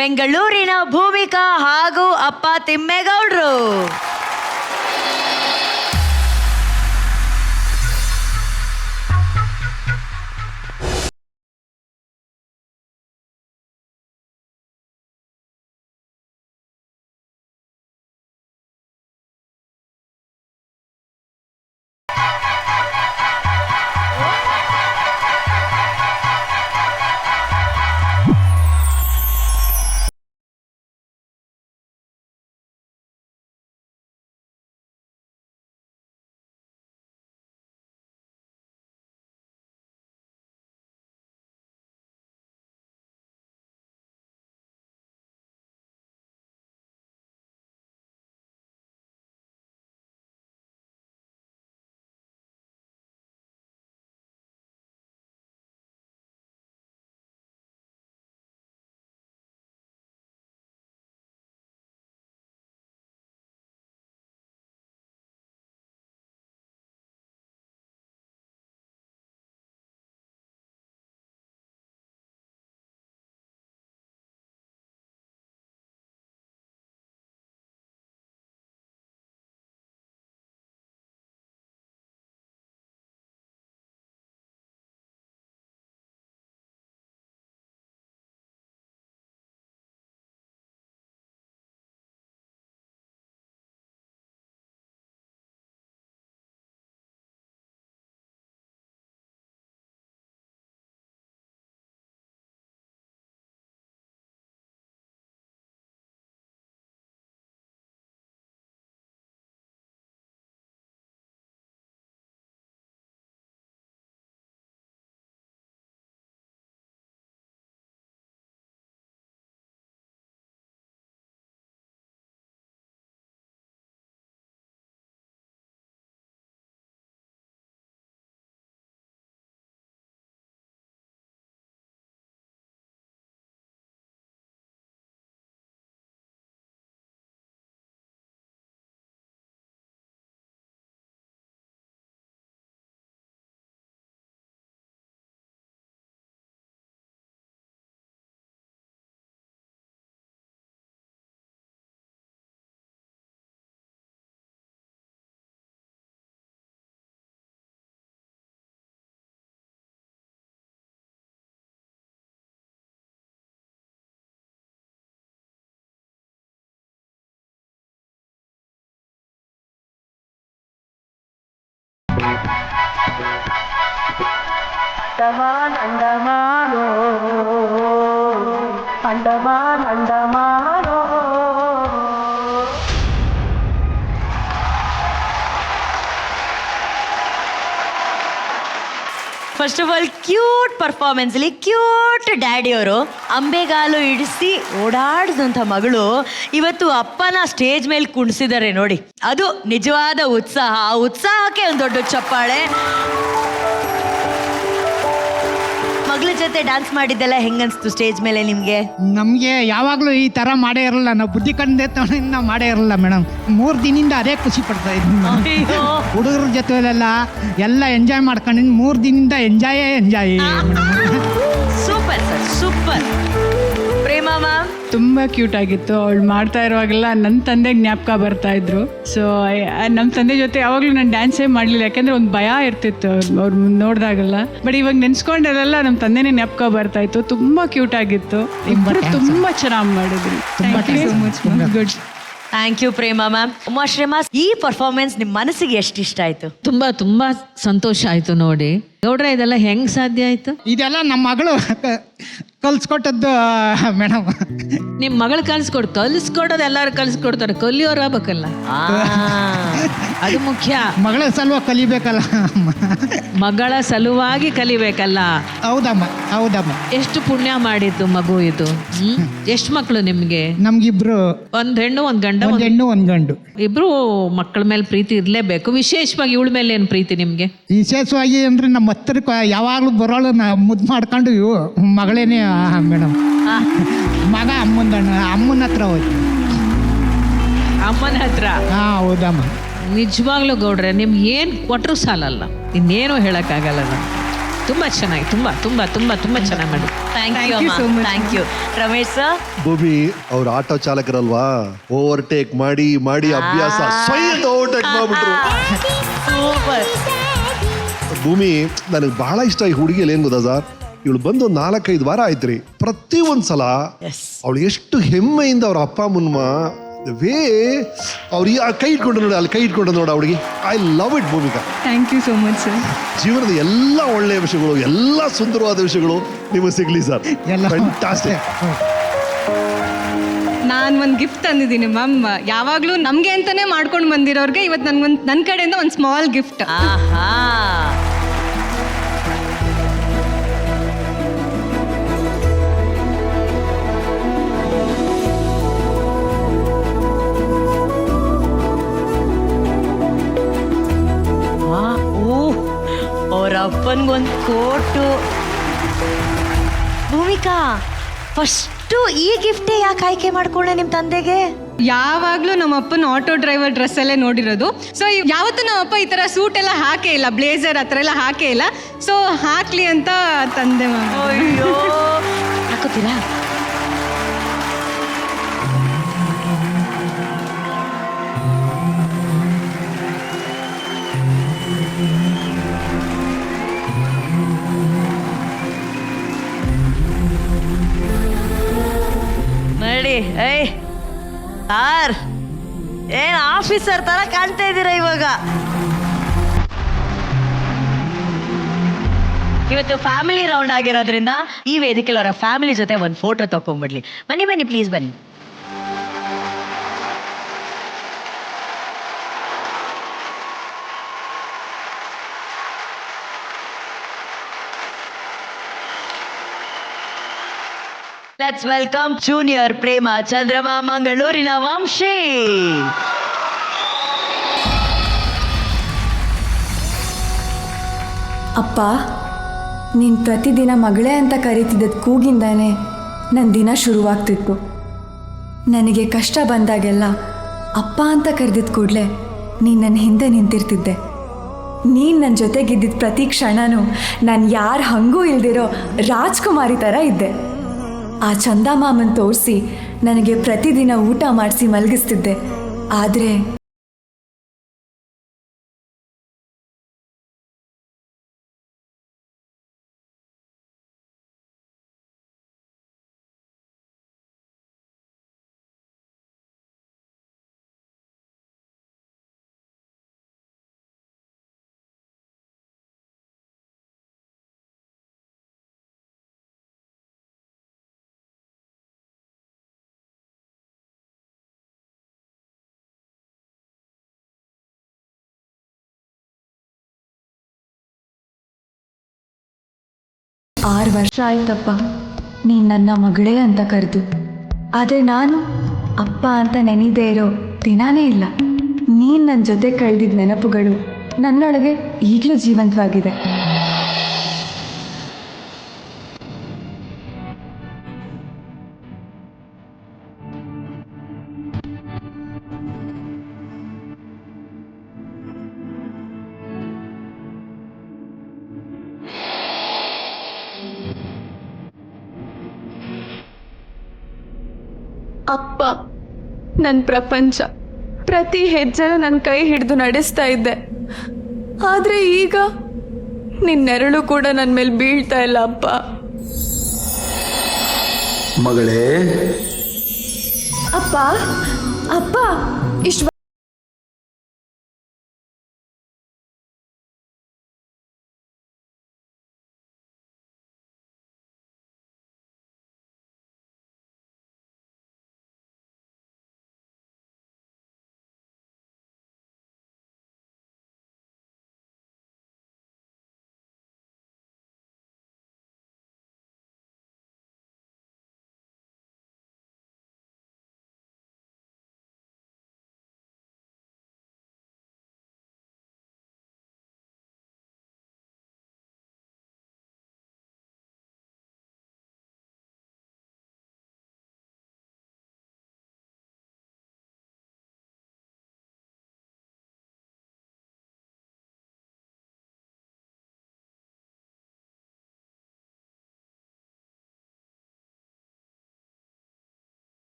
Speaker 2: ಬೆಂಗಳೂರಿನ ಭೂಮಿಕಾ ಹಾಗೂ ಅಪ್ಪ ತಿಮ್ಮೇಗೌಡರು. First of all cute performance ಅಲ್ಲಿ ಕ್ಯೂಟ್ ಡ್ಯಾಡಿ ಅವರು ಅಂಬೆಗಾಲು ಇಡಿಸಿ ಓಡಾಡಿದಂಥ ಮಗಳು ಇವತ್ತು ಅಪ್ಪನ ಸ್ಟೇಜ್ ಮೇಲೆ ಕುಣಿಸಿದ್ದಾರೆ ನೋಡಿ, ಅದು ನಿಜವಾದ ಉತ್ಸಾಹ. ಆ ಉತ್ಸಾಹಕ್ಕೆ ಒಂದು ದೊಡ್ಡ ಚಪ್ಪಾಳೆ. ಮಗಳ ಜೊತೆ ಡ್ಯಾನ್ಸ್ ಮಾಡಿದ್ದೆಲ್ಲ ಹೆಂಗನ್ಸ್ತು ಸ್ಟೇಜ್ ಮೇಲೆ ನಿಮ್ಗೆ?
Speaker 11: ನಮಗೆ ಯಾವಾಗಲೂ ಈ ಥರ ಮಾಡೇ ಇರಲ್ಲ, ನಾವು ಬುದ್ಧಿ ಕಂಡೆತ್ತನಿಂದ ಮಾಡೇ ಇರಲ್ಲ ಮೇಡಮ್. 3 ದಿನದಿಂದ ಅದೇ ಖುಷಿ ಪಡ್ತಾ ಇದ್ವಿ. ಹುಡುಗರ ಜೊತೆಲೆಲ್ಲ ಎಲ್ಲ ಎಂಜಾಯ್ ಮಾಡ್ಕೊಂಡು 3 ದಿನದಿಂದ enjoy.
Speaker 2: Super sir, super. Prema ma'am
Speaker 4: ತುಂಬ ಕ್ಯೂಟ್ ಆಗಿತ್ತು. ಅವಳು ಮಾಡ್ತಾ ಇರುವಾಗೆಲ್ಲ ನನ್ನ ತಂದೆಗೆ ಜ್ಞಾಪಕ ಬರ್ತಾ ಇದ್ರು. ಸೊ ನಮ್ಮ ತಂದೆ ಜೊತೆ ಯಾವಾಗಲೂ ನಾನು ಡ್ಯಾನ್ಸೇ ಮಾಡಲಿಲ್ಲ, ಯಾಕೆಂದರೆ ಒಂದು ಭಯ ಇರ್ತಿತ್ತು ಅವ್ರು ನೋಡಿದಾಗೆಲ್ಲ. ಬಟ್ ಇವಾಗ ನೆನ್ಸ್ಕೊಂಡೆಲ್ಲ ನಮ್ಮ ತಂದೆನೇ ಜ್ಞಾಪಕ ಬರ್ತಾ ಇತ್ತು. ತುಂಬ ಕ್ಯೂಟ್ ಆಗಿತ್ತು. ಇಬ್ಬರು ತುಂಬ ಚೆನ್ನಾಗಿ ಮಾಡಿದ್ರಿ. Thank you so much. Good.
Speaker 2: Thank you Prema ma'am. ಉಮಾಶ್ರೀಮಾ, ಈ ಪರ್ಫಾರ್ಮೆನ್ಸ್ ನಿಮ್ಮ ಮನಸ್ಸಿಗೆ ಎಷ್ಟು ಇಷ್ಟ ಆಯ್ತು?
Speaker 8: ತುಂಬಾ ಸಂತೋಷ ಆಯ್ತು ನೋಡಿ. ನೋಡ್ರೆ ಇದೆಲ್ಲ ಹೆಂಗ್ ಸಾಧ್ಯ ಆಯ್ತು?
Speaker 11: ಇದೆಲ್ಲ ನಮ್ಮ ಮಗಳು ಕಲ್ಸ್ಕೊಟ್ಟದ್ದು ಮೇಡಮ್.
Speaker 8: ನಿಮ್ ಮಗಳು ಕಲ್ಸ್ಕೊಡೋದು ಎಲ್ಲಾರು ಕಲ್ಸ್ಕೊಡ್ತಾರೆ, ಕಲಿಯೋರು ಆಗ್ಬೇಕಲ್ಲ, ಅದು ಮುಖ್ಯ.
Speaker 11: ಮಗಳ ಸಲುವಾಗಿ ಕಲಿಬೇಕಲ್ಲ.
Speaker 8: ಮಗಳ ಸಲುವಾಗಿ ಕಲಿಬೇಕಲ್ಲ.
Speaker 11: ಹೌದಮ್ಮ.
Speaker 8: ಎಷ್ಟು ಪುಣ್ಯ ಮಾಡಿದ್ದು ಮಗು ಇದು. ಎಷ್ಟು ಮಕ್ಕಳು ನಿಮ್ಗೆ?
Speaker 11: ನಮ್ಗಿಬ್ರು,
Speaker 8: ಒಂದ್ ಹೆಣ್ಣು ಒಂದ್ ಗಂಡ.
Speaker 11: ಒಂದ್ ಹೆಣ್ಣು ಒಂದ್ ಗಂಡು.
Speaker 8: ಇಬ್ರು ಮಕ್ಕಳ ಮೇಲೆ ಪ್ರೀತಿ ಇರ್ಲೇಬೇಕು. ವಿಶೇಷವಾಗಿ ಇವಳ ಮೇಲೆ ಏನ್ ಪ್ರೀತಿ ನಿಮ್ಗೆ?
Speaker 11: ವಿಶೇಷವಾಗಿ ಅಂದ್ರೆ ನಮ್ಮ ಹತ್ತಿರಕ್ಕೆ ಯಾವಾಗಲೂ ಬರೋಳು ಮುದ್ದು ಮಾಡ್ಕೊಂಡು ಮಗಳೇನೆ ಮೇಡಮ್. ಮಗ ಅಮ್ಮನ ಹತ್ರ ಹೋಯ್ತು.
Speaker 8: ಅಮ್ಮನ ಹತ್ರ?
Speaker 11: ಹೌದಮ್ಮ.
Speaker 8: ನಿಜವಾಗ್ಲೂ ಗೌಡ್ರೆ, ನಿಮ್ಗೆ ಏನ್ ಕೊಟ್ರು ಸಾಲಲ್ಲ, ಇನ್ನೇನು ಹೇಳಕ್ಕಾಗಲ್ಲ. ತುಂಬಾ ಚೆನ್ನಾಗಿ, ತುಂಬಾ ತುಂಬಾ ತುಂಬಾ ತುಂಬಾ ಚೆನ್ನಾಗಿ ಮಾಡಿ.
Speaker 2: Thank you Ramesh sir.
Speaker 5: Bhoomi ಅವ್ರ ಆಟೋ ಚಾಲಕರಲ್ವಾ, ಓವರ್ಟೇಕ್ ಮಾಡಿ ಅಭ್ಯಾಸ ಓವರ್ಟೇಕ್ ಮಾಡ್ಬಿಟ್ರು.
Speaker 2: ಸೂಪರ್.
Speaker 5: ಭೂಮಿ ನನಗೆ ಬಹಳ ಇಷ್ಟ ಈ ಹುಡುಗಿಯಲ್ಲಿ. ಏನ್ ಗೊತ್ತಾ ಸರ್, ಇವಳು ಬಂದು 4-5 ವಾರ ಆಯ್ತ್ರಿ. ಪ್ರತಿ ಒಂದ್ಸಲ ಅವಳು ಎಷ್ಟು ಹೆಮ್ಮೆಯಿಂದ ಅವ್ರ ಅಪ್ಪ ಅಮ್ಮನ ವೇ ಅವ್ರು ಕೈ ಇಟ್ಕೊಂಡು ನೋಡಿ, ಅಲ್ಲಿ ಕೈ ಇಟ್ಕೊಂಡು ನೋಡ ಹುಡುಗಿ. I love it Bhoomika.
Speaker 4: Thank you so much sir.
Speaker 5: ಜೀವನದ ಎಲ್ಲ ಒಳ್ಳೆಯ ವಿಷಯಗಳು, ಎಲ್ಲ ಸುಂದರವಾದ ವಿಷಯಗಳು ನಿಮಗೆ ಸಿಗ್ಲಿ ಸರ್. ಫ್ಯಾಂಟಾಸ್ಟಿಕ್.
Speaker 3: ನಾನು ಒಂದು ಗಿಫ್ಟ್ ತಂದಿದ್ದೀನಿ ಮ್ಯಾಮ್. ಯಾವಾಗಲೂ ನಮಗೆ ಅಂತಾನೆ ಮಾಡ್ಕೊಂಡು ಬಂದಿರೋರಿಗೆ ಇವತ್ತು ನನ್ನ ಕಡೆಯಿಂದ ಒಂದು ಸ್ಮಾಲ್ ಗಿಫ್ಟ್.
Speaker 2: ಆಹಾ, ಅವ್ರ ಅಪ್ಪನ್ಗೊಂದು ಕೋಟು. ಭೂಮಿಕಾ, ಫಸ್ಟು ಈ ಗಿಫ್ಟೇ ಯಾಕೆ ಆಯ್ಕೆ ಮಾಡ್ಕೊಂಡೆ ನಿಮ್ಮ ತಂದೆಗೆ?
Speaker 3: ಯಾವಾಗಲೂ ನಮ್ಮ ಅಪ್ಪನ ಆಟೋ ಡ್ರೈವರ್ ಡ್ರೆಸ್ಸಲ್ಲೇ ನೋಡಿರೋದು. ಸೊ ಯಾವತ್ತೂ ನಮ್ಮ ಅಪ್ಪ ಈ ಥರ ಸೂಟ್ ಎಲ್ಲ ಹಾಕೇ ಇಲ್ಲ, ಬ್ಲೇಸರ್ ಆ ಥರ ಎಲ್ಲ ಹಾಕೇ ಇಲ್ಲ. ಸೊ ಹಾಕ್ಲಿ ಅಂತ ತಂದೆ ಮ್ಯಾಮ್.
Speaker 2: ಅಯ್ಯೋ, ಹಾಕೋತೀರಾ? ನೋಡಿ, ಸಾರ್ ಏನ್ ಆಫೀಸರ್ ತರ ಕಾಣ್ತಾ ಇದ್ದೀರಾ ಇವಾಗ. ಇವತ್ತು ಫ್ಯಾಮಿಲಿ ರೌಂಡ್ ಆಗಿರೋದ್ರಿಂದ ಈ ವೇದಿಕೆಯಲ್ಲಿ ಅವರ ಫ್ಯಾಮಿಲಿ ಜೊತೆ ಒಂದು ಫೋಟೋ ತಕೊಂಡ್ಬಿಡ್ಲಿ. ಬನ್ನಿ ಪ್ಲೀಸ್ ಬನ್ನಿ. Let's welcome junior ಪ್ರೇಮ ಚಂದ್ರಮ ಮಂಗಳೂರಿನ ವಂಶಿ.
Speaker 12: ಅಪ್ಪ, ನೀನು ಪ್ರತಿದಿನ ಮಗಳೇ ಅಂತ ಕರೀತಿದ್ದದ್ದು ಕೂಗಿಂದಾನೆ ನನ್ನ ದಿನ ಶುರುವಾಗ್ತಿತ್ತು. ನನಗೆ ಕಷ್ಟ ಬಂದಾಗೆಲ್ಲ ಅಪ್ಪ ಅಂತ ಕರೆದಿದ್ದ ಕೂಡಲೇ ನೀನು ನನ್ನ ಹಿಂದೆ ನಿಂತಿರ್ತಿದ್ದೆ. ನೀನು ನನ್ನ ಜೊತೆಗಿದ್ದಿದ್ದ ಪ್ರತಿ ಕ್ಷಣನೂ ನಾನು ಯಾರು ಹಂಗೂ ಇಲ್ದಿರೋ ರಾಜ್ಕುಮಾರಿ ಥರ ಇದ್ದೆ. ಆ ಚಂದಮಾಮನ್ ತೋರಿಸಿ ನನಗೆ ಪ್ರತಿದಿನ ಊಟ ಮಾಡಿಸಿ ಮಲಗಿಸ್ತಿದ್ದೆ. ಆದರೆ 6 ವರ್ಷ ಆಯ್ತಪ್ಪ ನೀನು ನನ್ನ ಮಗಳೇ ಅಂತ ಕರೆದು. ಆದರೆ ನಾನು ಅಪ್ಪ ಅಂತ ನೆನೆದೇ ಇರೋ ದಿನಾನೇ ಇಲ್ಲ. ನೀನು ನನ್ನ ಜೊತೆ ಕಳೆದಿದ್ದ ನೆನಪುಗಳು ನನ್ನೊಳಗೆ ಈಗಲೂ ಜೀವಂತವಾಗಿದೆ. ಅಪ್ಪ ನನ್ನ ಪ್ರಪಂಚ, ಪ್ರತಿ ಹೆಜ್ಜೆನೂ ನನ್ನ ಕೈ ಹಿಡಿದು ನಡೆಸ್ತಾ ಇದ್ದೆ. ಆದರೆ ಈಗ ನಿನ್ನ ನೆರಳು ಕೂಡ ನನ್ನ ಮೇಲೆ ಬೀಳ್ತಾ ಇಲ್ಲ ಅಪ್ಪ.
Speaker 9: ಮಗಳೇ,
Speaker 12: ಅಪ್ಪ ಅಪ್ಪ ಇಷ್ಟು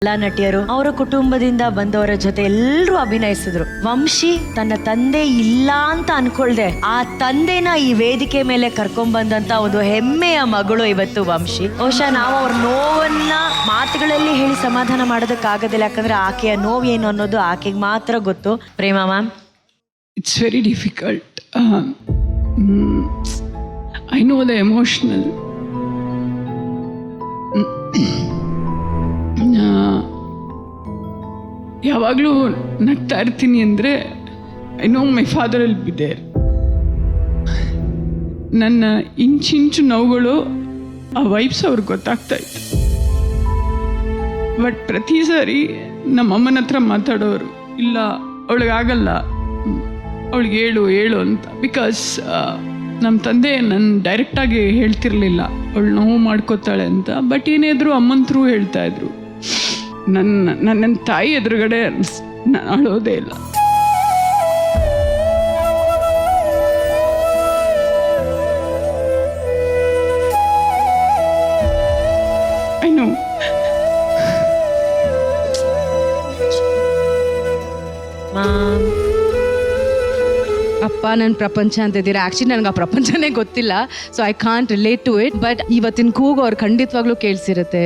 Speaker 2: ಎಲ್ಲ ನಟಿಯರು ಅವರ ಕುಟುಂಬದಿಂದ ಬಂದವರ ಜೊತೆ ಎಲ್ಲರೂ ಅಭಿನಯಿಸಿದ್ರು. ವಂಶಿ ತನ್ನ ತಂದೆ ಇಲ್ಲ ಅಂತ ಅನ್ಕೊಳ್ದೆ ಆ ತಂದೆನ ಈ ವೇದಿಕೆ ಮೇಲೆ ಕರ್ಕೊಂಡ್ಬಂದಂತ ಒಂದು ಹೆಮ್ಮೆಯ ಮಗಳು ಇವತ್ತು ವಂಶಿ. ಬಹುಶಃ ನಾವು ಅವ್ರ ನೋವನ್ನ ಮಾತುಗಳಲ್ಲಿ ಹೇಳಿ ಸಮಾಧಾನ ಮಾಡೋದಕ್ಕಾಗೋದಿಲ್ಲ, ಯಾಕಂದ್ರೆ ಆಕೆಯ ನೋವು ಏನು ಅನ್ನೋದು ಆಕೆಗೆ ಮಾತ್ರ ಗೊತ್ತು. Prema ma'am,
Speaker 4: it's very difficult. I know the emotional. ಯಾವಾಗಲೂ ನಗ್ತಾ ಇರ್ತೀನಿ ಅಂದರೆ I know my father will be there. ನನ್ನ ಇಂಚಿಂಚು ನೋವುಗಳು ಆ ವೈಬ್ಸ್ ಅವ್ರಿಗೆ ಗೊತ್ತಾಗ್ತಾ ಇತ್ತು. ಬಟ್ ಪ್ರತಿ ಸಾರಿ ನಮ್ಮ ಅಮ್ಮನ ಹತ್ರ ಮಾತಾಡೋರು, ಇಲ್ಲ ಅವಳಿಗಾಗಲ್ಲ, ಅವಳಿಗೆ ಹೇಳು ಅಂತ. ಬಿಕಾಸ್ ನಮ್ಮ ತಂದೆ ನನ್ನ ಡೈರೆಕ್ಟಾಗಿ ಹೇಳ್ತಿರ್ಲಿಲ್ಲ ಅವಳು ನೋವು ಮಾಡ್ಕೋತಾಳೆ ಅಂತ. ಬಟ್ ಏನಿದ್ರು ಅಮ್ಮನ ಥ್ರೂ ಹೇಳ್ತಾ ಇದ್ರು. ನನ್ನ ತಾಯಿ ಎದುರುಗಡೆ ನಾನು ಅಳೋದೇ ಇಲ್ಲ. I know.
Speaker 3: ಅಪ್ಪ ನನ್ನ ಪ್ರಪಂಚ ಅಂತಿದ್ದೀರಾ. ಆ್ಯಕ್ಚುಲಿ ನನಗೆ ಆ ಪ್ರಪಂಚನೇ ಗೊತ್ತಿಲ್ಲ, so I can't relate to it. But ಇವತ್ತಿನ ಕೂಗು ಅವ್ರು ಖಂಡಿತವಾಗ್ಲೂ ಕೇಳಿಸಿರುತ್ತೆ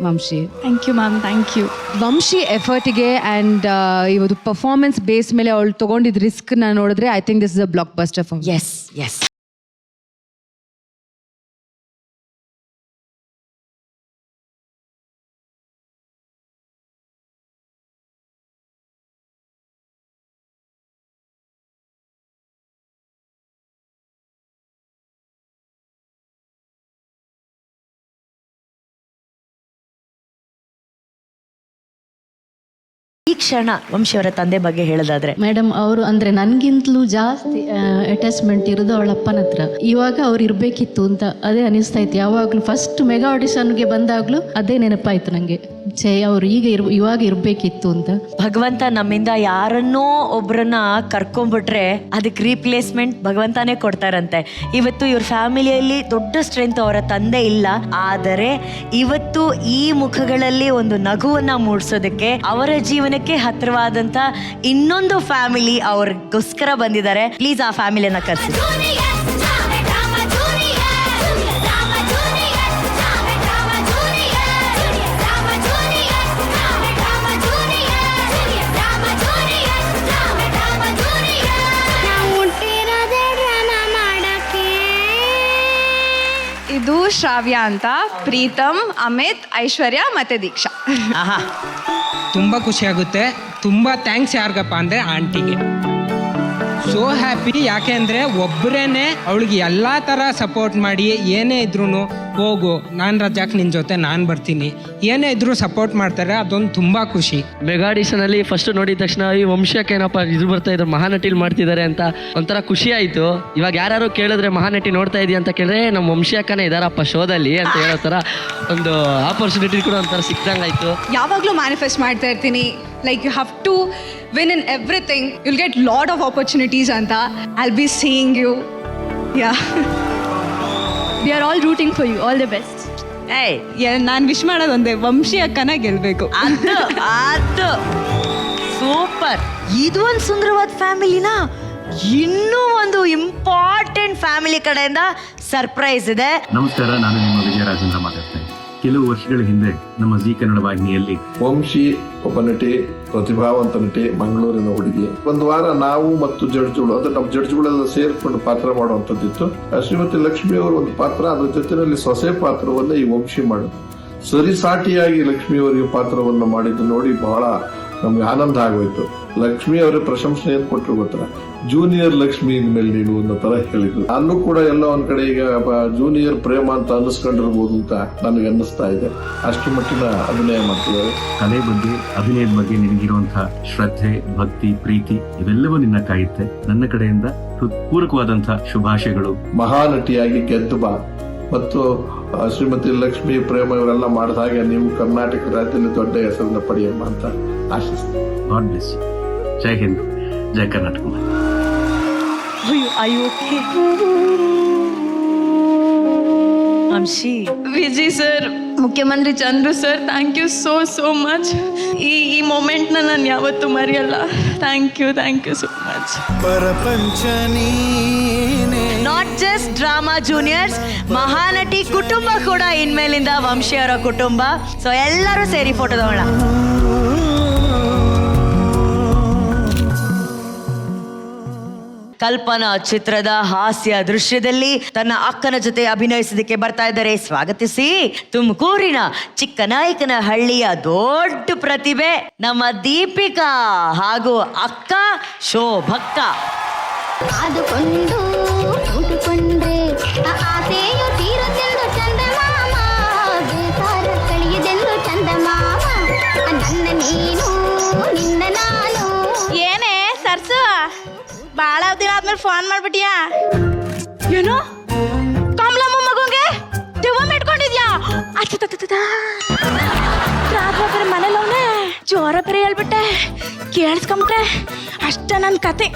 Speaker 3: Vamshi.
Speaker 1: Thank you ma'am, thank you.
Speaker 3: Vamshi ಎಫರ್ಟಿಗೆ ಆ್ಯಂಡ್ ಇವತ್ತು ಪರ್ಫಾರ್ಮೆನ್ಸ್ ಬೇಸ್ ಮೇಲೆ ಅವಳು ತೊಗೊಂಡಿದ್ದ ರಿಸ್ಕ್ನ ನೋಡಿದ್ರೆ I think this is a blockbuster for.
Speaker 2: ಎಸ್ ಈ ಕ್ಷಣ ವಂಶಿಯವರ ತಂದೆ ಬಗ್ಗೆ ಹೇಳೋದಾದ್ರೆ
Speaker 13: ಮೇಡಮ್ ಅವರು ಅಂದ್ರೆ ನನ್ಗಿಂತಲೂ ಜಾಸ್ತಿ ಅಟ್ಯಾಚ್ಮೆಂಟ್ ಇರೋದು ಅವಳ ಅಪ್ಪನ ಹತ್ರ. ಇವಾಗ ಅವ್ರು ಇರ್ಬೇಕಿತ್ತು ಅಂತ ಅದೇ ಅನಿಸ್ತಾ ಇತ್ತು. ಯಾವಾಗ್ಲೂ ಫಸ್ಟ್ ಮೆಗಾ ಆಡಿಷನ್ಗೆ ಬಂದಾಗ್ಲೂ ಅದೇ ನೆನಪಾಯ್ತು ನಂಗೆ, ಅವ್ರು ಇವಾಗ ಇರ್ಬೇಕಿತ್ತು ಅಂತ.
Speaker 2: ಭಗವಂತ ನಮ್ಮಿಂದ ಯಾರನ್ನೋ ಒಬ್ರನ್ನ ಕರ್ಕೊಂಡ್ಬಿಟ್ರೆ ಅದಕ್ಕೆ ರೀಪ್ಲೇಸ್ಮೆಂಟ್ ಭಗವಂತನೇ ಕೊಡ್ತಾರಂತೆ. ಇವತ್ತು ಇವ್ರ ಫ್ಯಾಮಿಲಿಯಲ್ಲಿ ದೊಡ್ಡ ಸ್ಟ್ರೆಂತ್ ಅವರ ತಂದೆ ಇಲ್ಲ, ಆದರೆ ಇವತ್ತು ಈ ಮುಖಗಳಲ್ಲಿ ಒಂದು ನಗುವನ್ನ ಮೂಡಿಸೋದಕ್ಕೆ ಅವರ ಜೀವನಕ್ಕೆ ಹತ್ತಿರವಾದಂತ ಇನ್ನೊಂದು ಫ್ಯಾಮಿಲಿ ಅವ್ರಿಗೋಸ್ಕರ ಬಂದಿದ್ದಾರೆ. ಪ್ಲೀಸ್ ಆ ಫ್ಯಾಮಿಲಿಯನ್ನ ಕರೆಸಿ.
Speaker 12: ಇದು ಶ್ರಾವ್ಯ ಅಂತ, ಪ್ರೀತಮ್, ಅಮಿತ್, ಐಶ್ವರ್ಯ ಮತ್ತೆ ದೀಕ್ಷಾ.
Speaker 11: ತುಂಬ ಖುಷಿಯಾಗುತ್ತೆ. ತುಂಬ ಥ್ಯಾಂಕ್ಸ್ ಯಾರಿಗಪ್ಪ ಅಂದರೆ ಆಂಟಿಗೆ. So happy. ಯಾಕೆ ಅಂದರೆ ಒಬ್ಬರೇನೆ ಅವಳಿಗೆ ಎಲ್ಲ ಥರ ಸಪೋರ್ಟ್ ಮಾಡಿ, ಏನೇ ಇದ್ರೂ ಹೋಗು, ನಾನು ರಜಾಕ್ ನಿನ್ನ ಜೊತೆ ನಾನು ಬರ್ತೀನಿ, ಏನೇ ಇದ್ರೂ ಸಪೋರ್ಟ್ ಮಾಡ್ತಾರೆ. ಅದೊಂದು ತುಂಬ ಖುಷಿ.
Speaker 9: ಮೆಗಾ ಆಡಿಷನಲ್ಲಿ ಫಸ್ಟ್ ನೋಡಿದ ತಕ್ಷಣ ಈ ವಂಶಕ್ಕೆ ಏನಪ್ಪ ಇದು ಬರ್ತಾ ಇದ್ರು, ಮಹಾನಟಿಲಿ ಮಾಡ್ತಿದ್ದಾರೆ ಅಂತ ಒಂಥರ ಖುಷಿ ಆಯಿತು. ಇವಾಗ ಯಾರು ಕೇಳಿದ್ರೆ ಮಹಾನಟಿ ನೋಡ್ತಾ ಇದೀಯ ಅಂತ ಕೇಳಿದ್ರೆ ನಮ್ಮ ವಂಶಕ್ಕನೇ ಇದಾರಪ್ಪ ಶೋದಲ್ಲಿ ಅಂತ ಹೇಳೋ ಥರ ಒಂದು ಆಪರ್ಚುನಿಟಿ ಕೂಡ ಒಂಥರ ಸಿಕ್ದಂಗಾಯ್ತು.
Speaker 12: ಯಾವಾಗಲೂ ಮ್ಯಾನಿಫೆಸ್ಟ್ ಮಾಡ್ತಾ ಇರ್ತೀನಿ, like you have to win in everything, you'll get lot of opportunities ಅಂತ. I'll be seeing you. Ya, we are all rooting for you. All the best.
Speaker 3: ನಾನು ವಿಶ್ ಮಾಡೋದು ಒಂದೇ, ವಂಶಿ ಅಕ್ಕನ ಗೆಲ್ಬೇಕು.
Speaker 2: ಅದು ಸೂಪರ್. ಇದು ಒಂದು ಸುಂದರವಾದ ಫ್ಯಾಮಿಲಿನ ಇನ್ನೂ ಒಂದು ಇಂಪಾರ್ಟೆಂಟ್ ಫ್ಯಾಮಿಲಿ ಕಡೆಯಿಂದ ಸರ್ಪ್ರೈಸ್ ಇದೆ.
Speaker 14: ನಮಸ್ಕಾರ, ನಾನು ನಿಮ್ಮ ವಿಜಯರಾಜೇಂದ್ರ ಮಾತಾಡ್ತೇನೆ. ಕೆಲವು ವರ್ಷಗಳ ಹಿಂದೆ ನಮ್ಮ ಜೀ ಕನ್ನಡ ವಾಹಿನಿಯಲ್ಲಿ
Speaker 5: ವಂಶಿ ಒಬ್ಬ ನಟಿ, ಪ್ರತಿಭಾವಂತ ನಟಿ, ಮಂಗಳೂರಿನ ಹುಡುಗಿ. ಒಂದು ವಾರ ನಾವು ಮತ್ತು ಜಡ್ಜ್ಗಳು, ಅಂದ್ರೆ ನಮ್ಮ ಜಡ್ಜ್ಗಳೆಲ್ಲ ಸೇರ್ಕೊಂಡು ಪಾತ್ರ ಮಾಡುವಂಥದ್ದಿತ್ತು. ಶ್ರೀಮತಿ ಲಕ್ಷ್ಮಿ ಅವರು ಒಂದು ಪಾತ್ರ, ಅದ್ರ ಜೊತೆಯಲ್ಲಿ ಸೊಸೆ ಪಾತ್ರವನ್ನ ಈ ವಂಶಿ ಮಾಡಿದ್ರು. ಸರಿಸಾಟಿಯಾಗಿ ಲಕ್ಷ್ಮಿ ಅವರಿಗೆ ಪಾತ್ರವನ್ನು ಮಾಡಿದ್ದು ನೋಡಿ ಬಹಳ ನಮ್ಗೆ ಆನಂದ ಆಗೋಯ್ತು. ಲಕ್ಷ್ಮಿ ಅವರ ಪ್ರಶಂಸೆ ಏನ್ ಕೊಟ್ಟರು ಗೊತ್ತರ, ಜೂನಿಯರ್ ಲಕ್ಷ್ಮಿ ಮೇಲೆ ನೀನು ಅನ್ನೋ ತರ ಹೇಳಿದ್ರು. ಅಲ್ಲೂ ಕೂಡ ಎಲ್ಲ ಒಂದ್ ಕಡೆ ಈಗ ಜೂನಿಯರ್ ಪ್ರೇಮ ಅಂತ ಅನ್ನಿಸ್ಕೊಂಡಿರ್ಬೋದು ಅಂತ ನನಗೆ ಅನ್ನಿಸ್ತಾ ಇದೆ. ಅಷ್ಟು ಮಟ್ಟಿನ ಅಭಿನಯ ಮಾಡ್ತಿದ್ದಾರೆ.
Speaker 14: ಕಲೆ ಬಗ್ಗೆ, ಅಭಿನಯದ ಬಗ್ಗೆ ನಿನಗಿರುವಂತಹ ಶ್ರದ್ಧೆ, ಭಕ್ತಿ, ಪ್ರೀತಿ ಇವೆಲ್ಲವೂ ನಿನ್ನ ಕಾಯುತ್ತೆ. ನನ್ನ ಕಡೆಯಿಂದ ಹೃತ್ಪೂರ್ವಕವಾದಂತಹ ಶುಭಾಶಯಗಳು.
Speaker 5: ಮಹಾನಟಿಯಾಗಿ ಗೆದ್ದು ಬಾ ಮತ್ತು ಶ್ರೀಮತಿ ಲಕ್ಷ್ಮಿ ಪ್ರೇಮ ಇವರೆಲ್ಲ ಮಾಡಿದ ಹಾಗೆ ನೀವು ಕರ್ನಾಟಕ ರಾಜ್ಯದಲ್ಲಿ ದೊಡ್ಡ ಹೆಸರನ್ನ ಪಡೆಯಮ್ಮ ಅಂತ ಆಶಿಸ್ತೀನಿ.
Speaker 14: God bless you. ಜೈ ಹಿಂದ್, ಜೈ ಕರ್ನಾಟಕ.
Speaker 1: ವಿಜಯ್ ಸರ್, ಮುಖ್ಯಮಂತ್ರಿ Chandru sir, thank you so much. ಈ ಮೊಮೆಂಟ್ನ ನಾನು ಯಾವತ್ತೂ ಮರೆಯಲ್ಲ. Thank you so much.
Speaker 2: Not just drama juniors, Mahanati ಕುಟುಂಬ ಕೂಡ ಇನ್ಮೇಲಿಂದ ವಂಶಿಯವರ ಕುಟುಂಬ. ಸೊ ಎಲ್ಲರೂ ಸೇರಿ ಫೋಟೋ ತಗೊಳ್ಳೋಣ. ಕಲ್ಪನಾ ಚಿತ್ರದ ಹಾಸ್ಯ ದೃಶ್ಯದಲ್ಲಿ ತನ್ನ ಅಕ್ಕನ ಜೊತೆ ಅಭಿನಯಿಸೋದಕ್ಕೆ ಬರ್ತಾ ಇದ್ದಾರೆ. ಸ್ವಾಗತಿಸಿ ತುಮಕೂರಿನ ಚಿಕ್ಕನಾಯಕನಹಳ್ಳಿಯ ದೊಡ್ಡ ಪ್ರತಿಭೆ ನಮ್ಮ ದೀಪಿಕಾ ಹಾಗೂ ಅಕ್ಕ ಶೋಭಕ್ಕ.
Speaker 15: ಆದುಕೊಂಡು ಕೂಟುಕೊಂಡ್ರೆ ಆಸೆಯು ತೀರುತ್ತೆಂದು ಚಂದಮಾಮ, ಬೇಕಾರ ಕಳಿಯದೆಂದು ಚಂದಮಾಮ, ನನ್ನ ನೀನು ನಿನ್ನ ನಾನು.
Speaker 1: ಏನೇ ಸರ್ಸು, ಭಾಳ ದಿನ ಆದ್ಮೇಲೆ ಫೋನ್ ಮಾಡ್ಬಿಟ್ಟಿಯಾ? ಏನು ಕಮಲಮ್ಮ ಮಗುಂಗೆ ದೆವ್ವ ಇಟ್ಕೊಂಡಿದ್ಯಾ? ರಾತ್ರಿ ಮನೇಲಿ ಅವನೇ ಜೋರ ಬೇರೆ ಹೇಳ್ಬಿಟ್ಟೆ, ಕೇಳಿಸ್ಕೊಂಬಿಟ್ರೆ ಅಷ್ಟ ನನ್ನ ಕತೆ.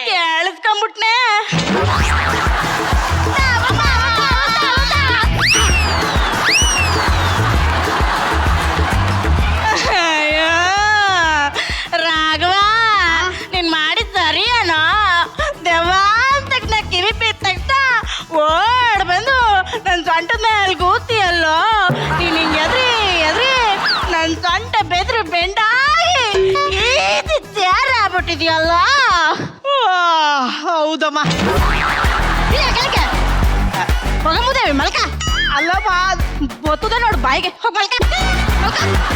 Speaker 1: ಕೇಳಿಸ್ಕೊಂಬಿಟ್ನೆ. ಅಯ್ಯೋ ರಾಘವ, ನೀನ್ ಮಾಡಿದ ಸರಿಯೇನೋ? ದೆವ್ವ ಅಂತ ಕಿವಿ ಬಿದ್ದ ತಕ್ಷಣ ಓಡ್ ಬಂದು ನನ್ನ ಸೊಂಟದ ಮೇಲೆ ಕೂತಿಯಲ್ಲೋ. ನೀನ್ ಹಿಂಗೆ ಎದ್ರಿ ನನ್ನ ಸೊಂಟ ಬೆದ್ರು ಬೆಂಡಾಗಿ ತಯಾರ ಆಗ್ಬಿಟ್ಟಿದ್ಯಲ್ಲ. ಹೌದಮ್ಮ, ಹೋಗಮುದೇವಿ ಮಲ್ಕ. ಅಲ್ಲಮ್ಮ, ಗೊತ್ತದ ನೋಡು ಬಾಯಿಗೆ. ಹೋಗಿ ಮಲ್ಕ,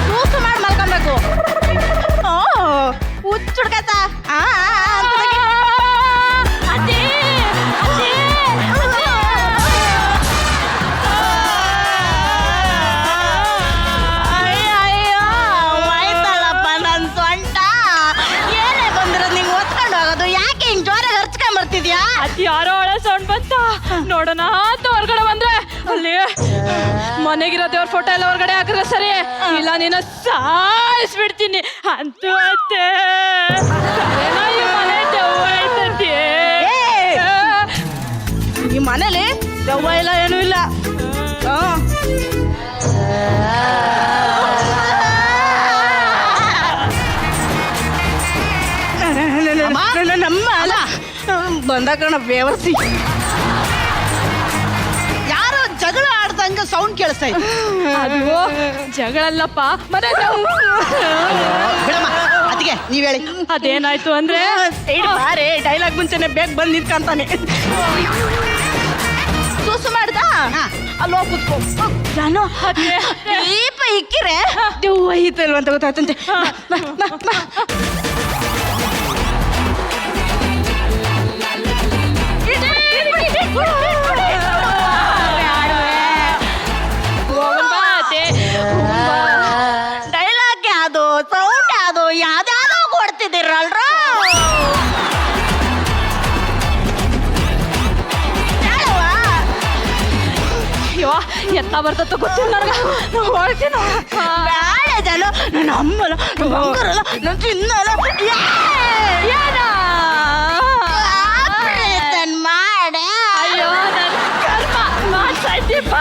Speaker 1: ಕೂಸು ಮಾಡಿ ಮಲ್ಕೊಬೇಕು. ಹುಚ್ಚುಡ್ಕತ್ತ ಅಯ್ಯೋ ಆಯ್ತಲ್ಲ. ನೋಡೋಣ ಅಂತ ಹೊರಗಡೆ ಬಂದ್ರೆ ಅಲ್ಲಿ ಮನೆಗಿರೋ ದೇವ್ರ ಫೋಟೋ ಎಲ್ಲ ಹೊರಗಡೆ ಹಾಕಿದ್ರೆ ಸರಿ, ಇಲ್ಲ ನೀನು ಸಾಯಿಸ್ಬಿಡ್ತೀನಿ ಅಂತೂ ಅತ್ತೆ. ಈ ಮನೆ ದೆವ್ವ ಐತಂತೆ.
Speaker 2: ಈ ಮನೇಲಿ ದೆವ್ವ ಇಲ್ಲ ಏನೂ ಇಲ್ಲ. ನಮ್ಮ ಅಲ್ಲ ಬಂದ ಕಣ ಬೇವರ್ಸಿ. ಯಾರು ಜಗಳ ಆಡ್ದಂಗ ಸೌಂಡ್ ಕೇಳಿಸ್ತಾ ಇತ್ತು.
Speaker 1: ಅದು ಜಗಳಲ್ಲಪ್ಪ, ಮನೆ
Speaker 2: ಅದಕ್ಕೆ ನೀವ್ ಹೇಳಿ
Speaker 1: ಅದೇನಾಯ್ತು ಅಂದ್ರೆ
Speaker 2: ಬಾರೆ ಡೈಲಾಗ್ ಮುಂಚೆನೆ ಬೇಗ ಬಂದ್ ನಿಂತ್ಕೊಂತಾನೆ. ಸೂಸು ಮಾಡ್ದ ಅಲ್ಲಿ ಹೋಗಿ ಕುತ್ಕೋ. ನಾನು ದೀಪ ಇಕ್ಕಿರೆ ದೆವ್ವ ಐತಲ್ವ ಅಂತ ಗೊತ್ತಾಯ್ತಂತೆ. ಡೈಲಾಗ್ ಯಾವುದು, ಸೌಂಡ್ ಯಾವುದು, ಯಾವ್ದಾವ್ದೋ ಕೊಡ್ತಿದ್ದೀರಲ್ರ.
Speaker 1: ಅಯ್ಯೋ ಎತ್ತ ಬರ್ತತ್ತ ಗೊತ್ತಿಲ್ಲ ನನಗೆ. ಹೊಡ್ತೀನಿ
Speaker 2: ಬೇಡ ಜನ, ನನ್ನ ಅಮ್ಮಲ್ಲ, ನನ್ನ ಬಂಗಾರಲ್ಲ, ನನ್ನ ಚಿನ್ನಲ್ಲ. ಮಾಡೆ
Speaker 1: ಅಯ್ಯೋ ನನ್ನ ಕರ್ಮ ಮಾಡ್ಸಾಯ್ತಿಪ್ಪ.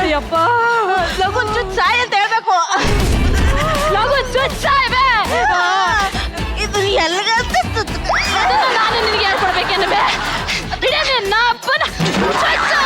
Speaker 1: ಅಯ್ಯಪ್ಪ
Speaker 2: ಲಗು ಚುಚ್ಚಾಯ್ ಅಂತ ಹೇಳ್ಬೇಕು.
Speaker 1: ಲಗು ಚುಚ್ಚಾಯ್ಬೆ.
Speaker 2: ಇದು ಎಲ್ಗಂತ
Speaker 1: ನಾನು ನಿನಗೆ ಹೇಳ್ಕೊಡ್ಬೇಕೇನು ಬೇ? ಬಿಡನೆ ನಾ ಅಪ್ಪನ ಚುಚ್ಚು.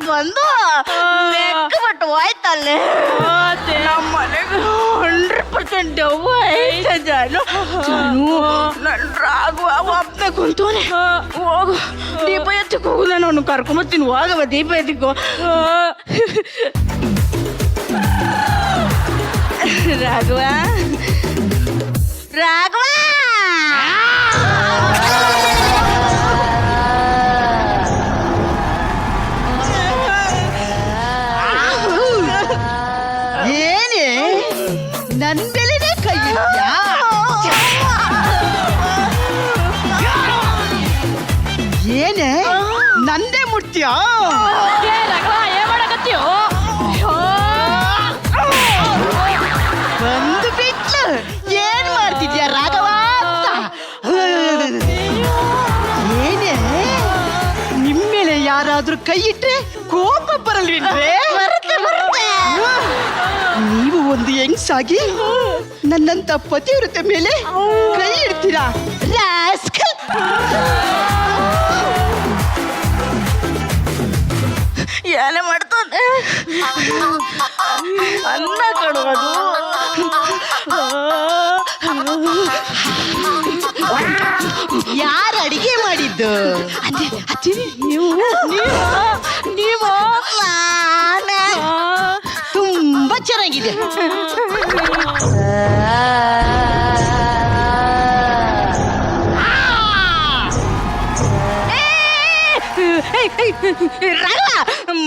Speaker 2: ಬಂದು ಬೆಕ್ಕಬಿಟ್ಟು ಹೋಯ್ತಲ್ಲೇ. ನಮ್ಮ ಮನೆಗೆ 100% ದೆವ್ವ ಐತೆ ಜಾನು. ನನ್ನ ರಾಘವ ಒಬ್ಬನೇ ಕುಂತವನೆ. ಹೋಗು ದೀಪ ಎತ್ತಕ್ಕೆ ಹೋಗುದ, ನಾನು ಕರ್ಕೊಂಬತ್ತೀನಿ. ಹೋಗವ ದೀಪ ಎತ್ತಿಕೋ. ರಾಘವ ರಾಘವ ಏನೇ ನನ್ ಬೆಲೆನೇ ಕೈ ಏನೇ ನಂದೇ ಮುಟ್ಟ್ಯಾ?
Speaker 1: ಏನ್ ಮಾಡಕತ್ತೀಯೋ?
Speaker 2: ಬಂದು ಬಿಟ್ಲು ಏನ್ ಮಾಡ್ತಿದ್ಯಾ ರಾಘವ ಅಂತ. ಏನೇ ನಿಮ್ಮೇಲೆ ಯಾರಾದ್ರೂ ಕೈ ಇಟ್ರೆ ಕೋಪ ಬರಲ್ವಿನ್ರೆ? ನೀವು ಒಂದು ಹೆಂಗ್ಸಾಗಿ ನನ್ನಂತ ಪತಿವ್ರತೆ ಮೇಲೆ ಕೈ ಇಡ್ತೀರಾ? ರಾಸ್ಕಲ್. ಏನೇ ಮಾಡ್ತಾನೆ ಅನ್ನ ಕೊಡುವುದು. ಯಾರು ಅಡಿಗೆ ಮಾಡಿದ್ದು? ನೀವು ತುಂಬಾ ಚೆನ್ನಾಗಿದೆ.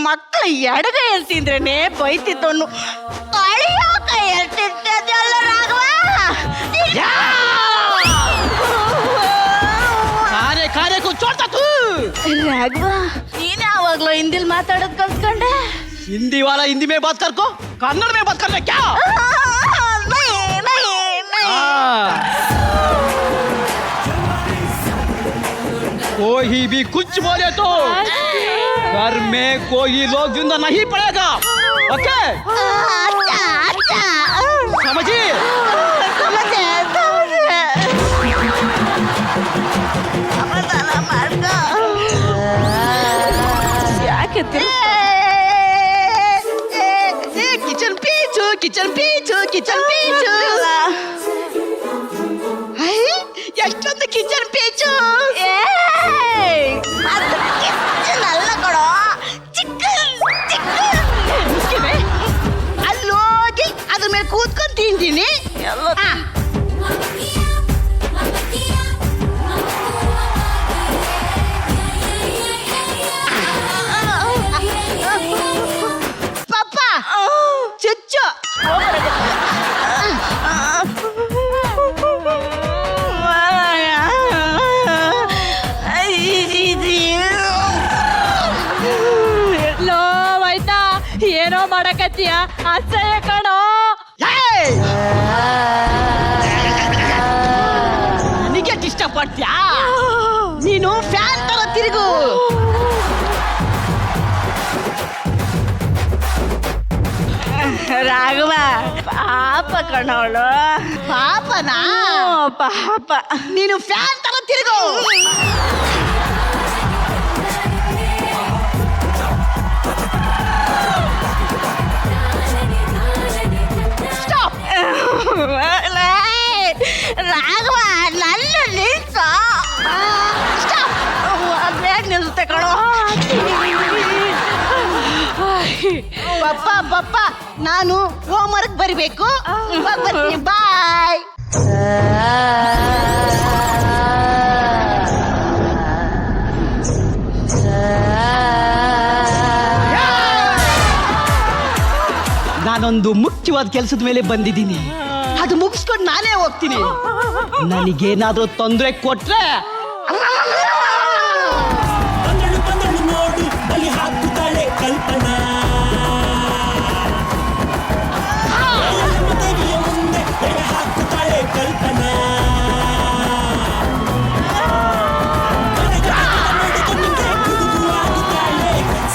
Speaker 2: ಮಕ್ಕಳು ಎಡಗೈಯಲ್ಲಿ ತಿಂದ್ರೇನೆ ಬೈತಿದ್ದವನು ಅಳಿಯೋ ಕೈಯಲ್ಲಿ ತಿಂತದಲ್ಲ ರಾಘವ. ರಾಘವ ನೀನ್ ಯಾವಾಗ್ಲೂ ಹಿಂದಿಲ್ ಮಾತಾಡೋದ್ ಕಲ್ತ್ಕೊಂಡೆ?
Speaker 9: ಹಿಂದಿ ವಾಲ ಹಿಂದಿ ಮೇ ಬಾತ್ ಕರ್ಕೋ, ಕನ್ನಡ ಮೇ ಬಾತ್ ಕರ್ನೆ ಕ್ಯಾ? कोई भी कुछ बोले तो घर में कोई लोग जिंदा नहीं पड़ेगा. ओके? समझी?
Speaker 2: ಯಾಕೆ kitchen peach kitchen peach kitchen peach. ಎಷ್ಟೊಂದು ಕಿಚನ್ ಪೀಚು. ಕಿಚನ್ ಅಲ್ಲ ಕೊಡೋ, ತಿಂತೀನಿ ಪಪ್ಪ ಚುಚ್ಚು
Speaker 1: ಲೋ ಆಯ್ತಾ ಏನೋ ಮಾಡಕತ್ತೀಯ ಅಸಹ್ಯ ಕಣೋ.
Speaker 2: ನನಗೆ ಇಷ್ಟಪಡ್ತೀಯಾ ನೀನು ಫ್ಯಾನ್ ತರ ತಿರುಗು. ರಾಘವ ಪಾಪ ಕಣವಳು. ಪಾಪನಾ? ಪಾಪ. ನೀನು ಫ್ಯಾನ್ ತರ ತಿರುಗು. ರಾಘವ ನನ್ನ ನಿಲ್ಸ. ಬೇಗ ನಿಲ್ತೆ ಕಣೋ. ಪಪ್ಪ ನಾನು ಹೋಮ್ವರ್ಕ್ ಬರಿಬೇಕು. ಬಾಯ್. ನಾನೊಂದು ಮುಖ್ಯವಾದ ಕೆಲಸದ ಮೇಲೆ ಬಂದಿದ್ದೀನಿ. ಅದು ಮುಗಿಸ್ಕೊಂಡು ನಾನೇ ಹೋಗ್ತೀನಿ. ನನಗೇನಾದ್ರೂ ತೊಂದರೆ ಕೊಟ್ರೆ
Speaker 6: ನೋಡು ಬಲಿ ಹಾಕುತ್ತಾಳೆ ಕಲ್ಪನಾ. ಮುಂದೆ ಬೆಳೆ ಹಾಕುತ್ತಾಳೆ ಕಲ್ಪನಾ.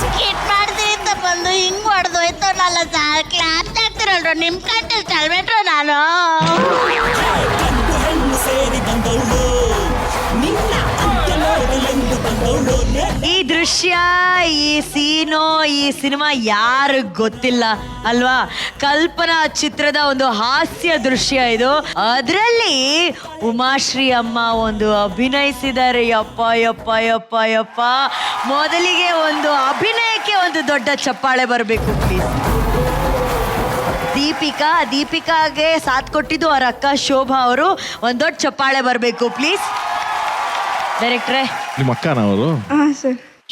Speaker 2: ಸ್ಕಿಟ್ ಮಾಡ್ತೀನಿ ಅಂತ ಬಂದು ಹಿಂಗ್ ಹೊಡೆದು ಹೋಯ್ತಾನಲ್ಲ ಸರ್. ಕ್ಲಾಸ್ ಆಗ್ತಿರಲ್ರು ನಿಮ್ ಕಂಟೆಸ್ಟ್ ಅಲ್ಬೇಟ್ರು ನಾನು.
Speaker 6: ಹೆಣ್ಣು ಸೇರಿ ಬಂದವಳು ನಿನ್ನ ಅಂತ್ಯ ನೋಡಲೆಂದು ಬಂದವಳು.
Speaker 2: ಈ ದೃಶ್ಯ, ಈ ಸೀನು, ಈ ಸಿನಿಮಾ ಯಾರಿಗ್ ಗೊತ್ತಿಲ್ಲ ಅಲ್ವಾ? ಕಲ್ಪನಾ ಚಿತ್ರದ ಒಂದು ಹಾಸ್ಯ ದೃಶ್ಯ ಇದು. ಅದರಲ್ಲಿ ಉಮಾಶ್ರೀ ಅಮ್ಮ ಒಂದು ಅಭಿನಯಿಸಿದ್ದಾರೆ. ಯಪ್ಪ ಯಪ್ಪ ಯಪ್ಪ ಯಪ್ಪ. ಮೊದಲಿಗೆ ಒಂದು ಅಭಿನಯಕ್ಕೆ ಒಂದು ದೊಡ್ಡ ಚಪ್ಪಾಳೆ ಬರಬೇಕು ಪ್ಲೀಸ್. ದೀಪಿಕಾಗೆ ಸಾಥ್ ಕೊಟ್ಟಿದ್ದು ಅವ್ರ ಅಕ್ಕ ಶೋಭಾ ಅವರು. ಒಂದು ದೊಡ್ಡ ಚಪ್ಪಾಳೆ ಬರಬೇಕು ಪ್ಲೀಸ್. ಡೈರೆಕ್ಟ್ರೇ,
Speaker 10: ನಿಮ್ಮ ಅಕ್ಕನವರು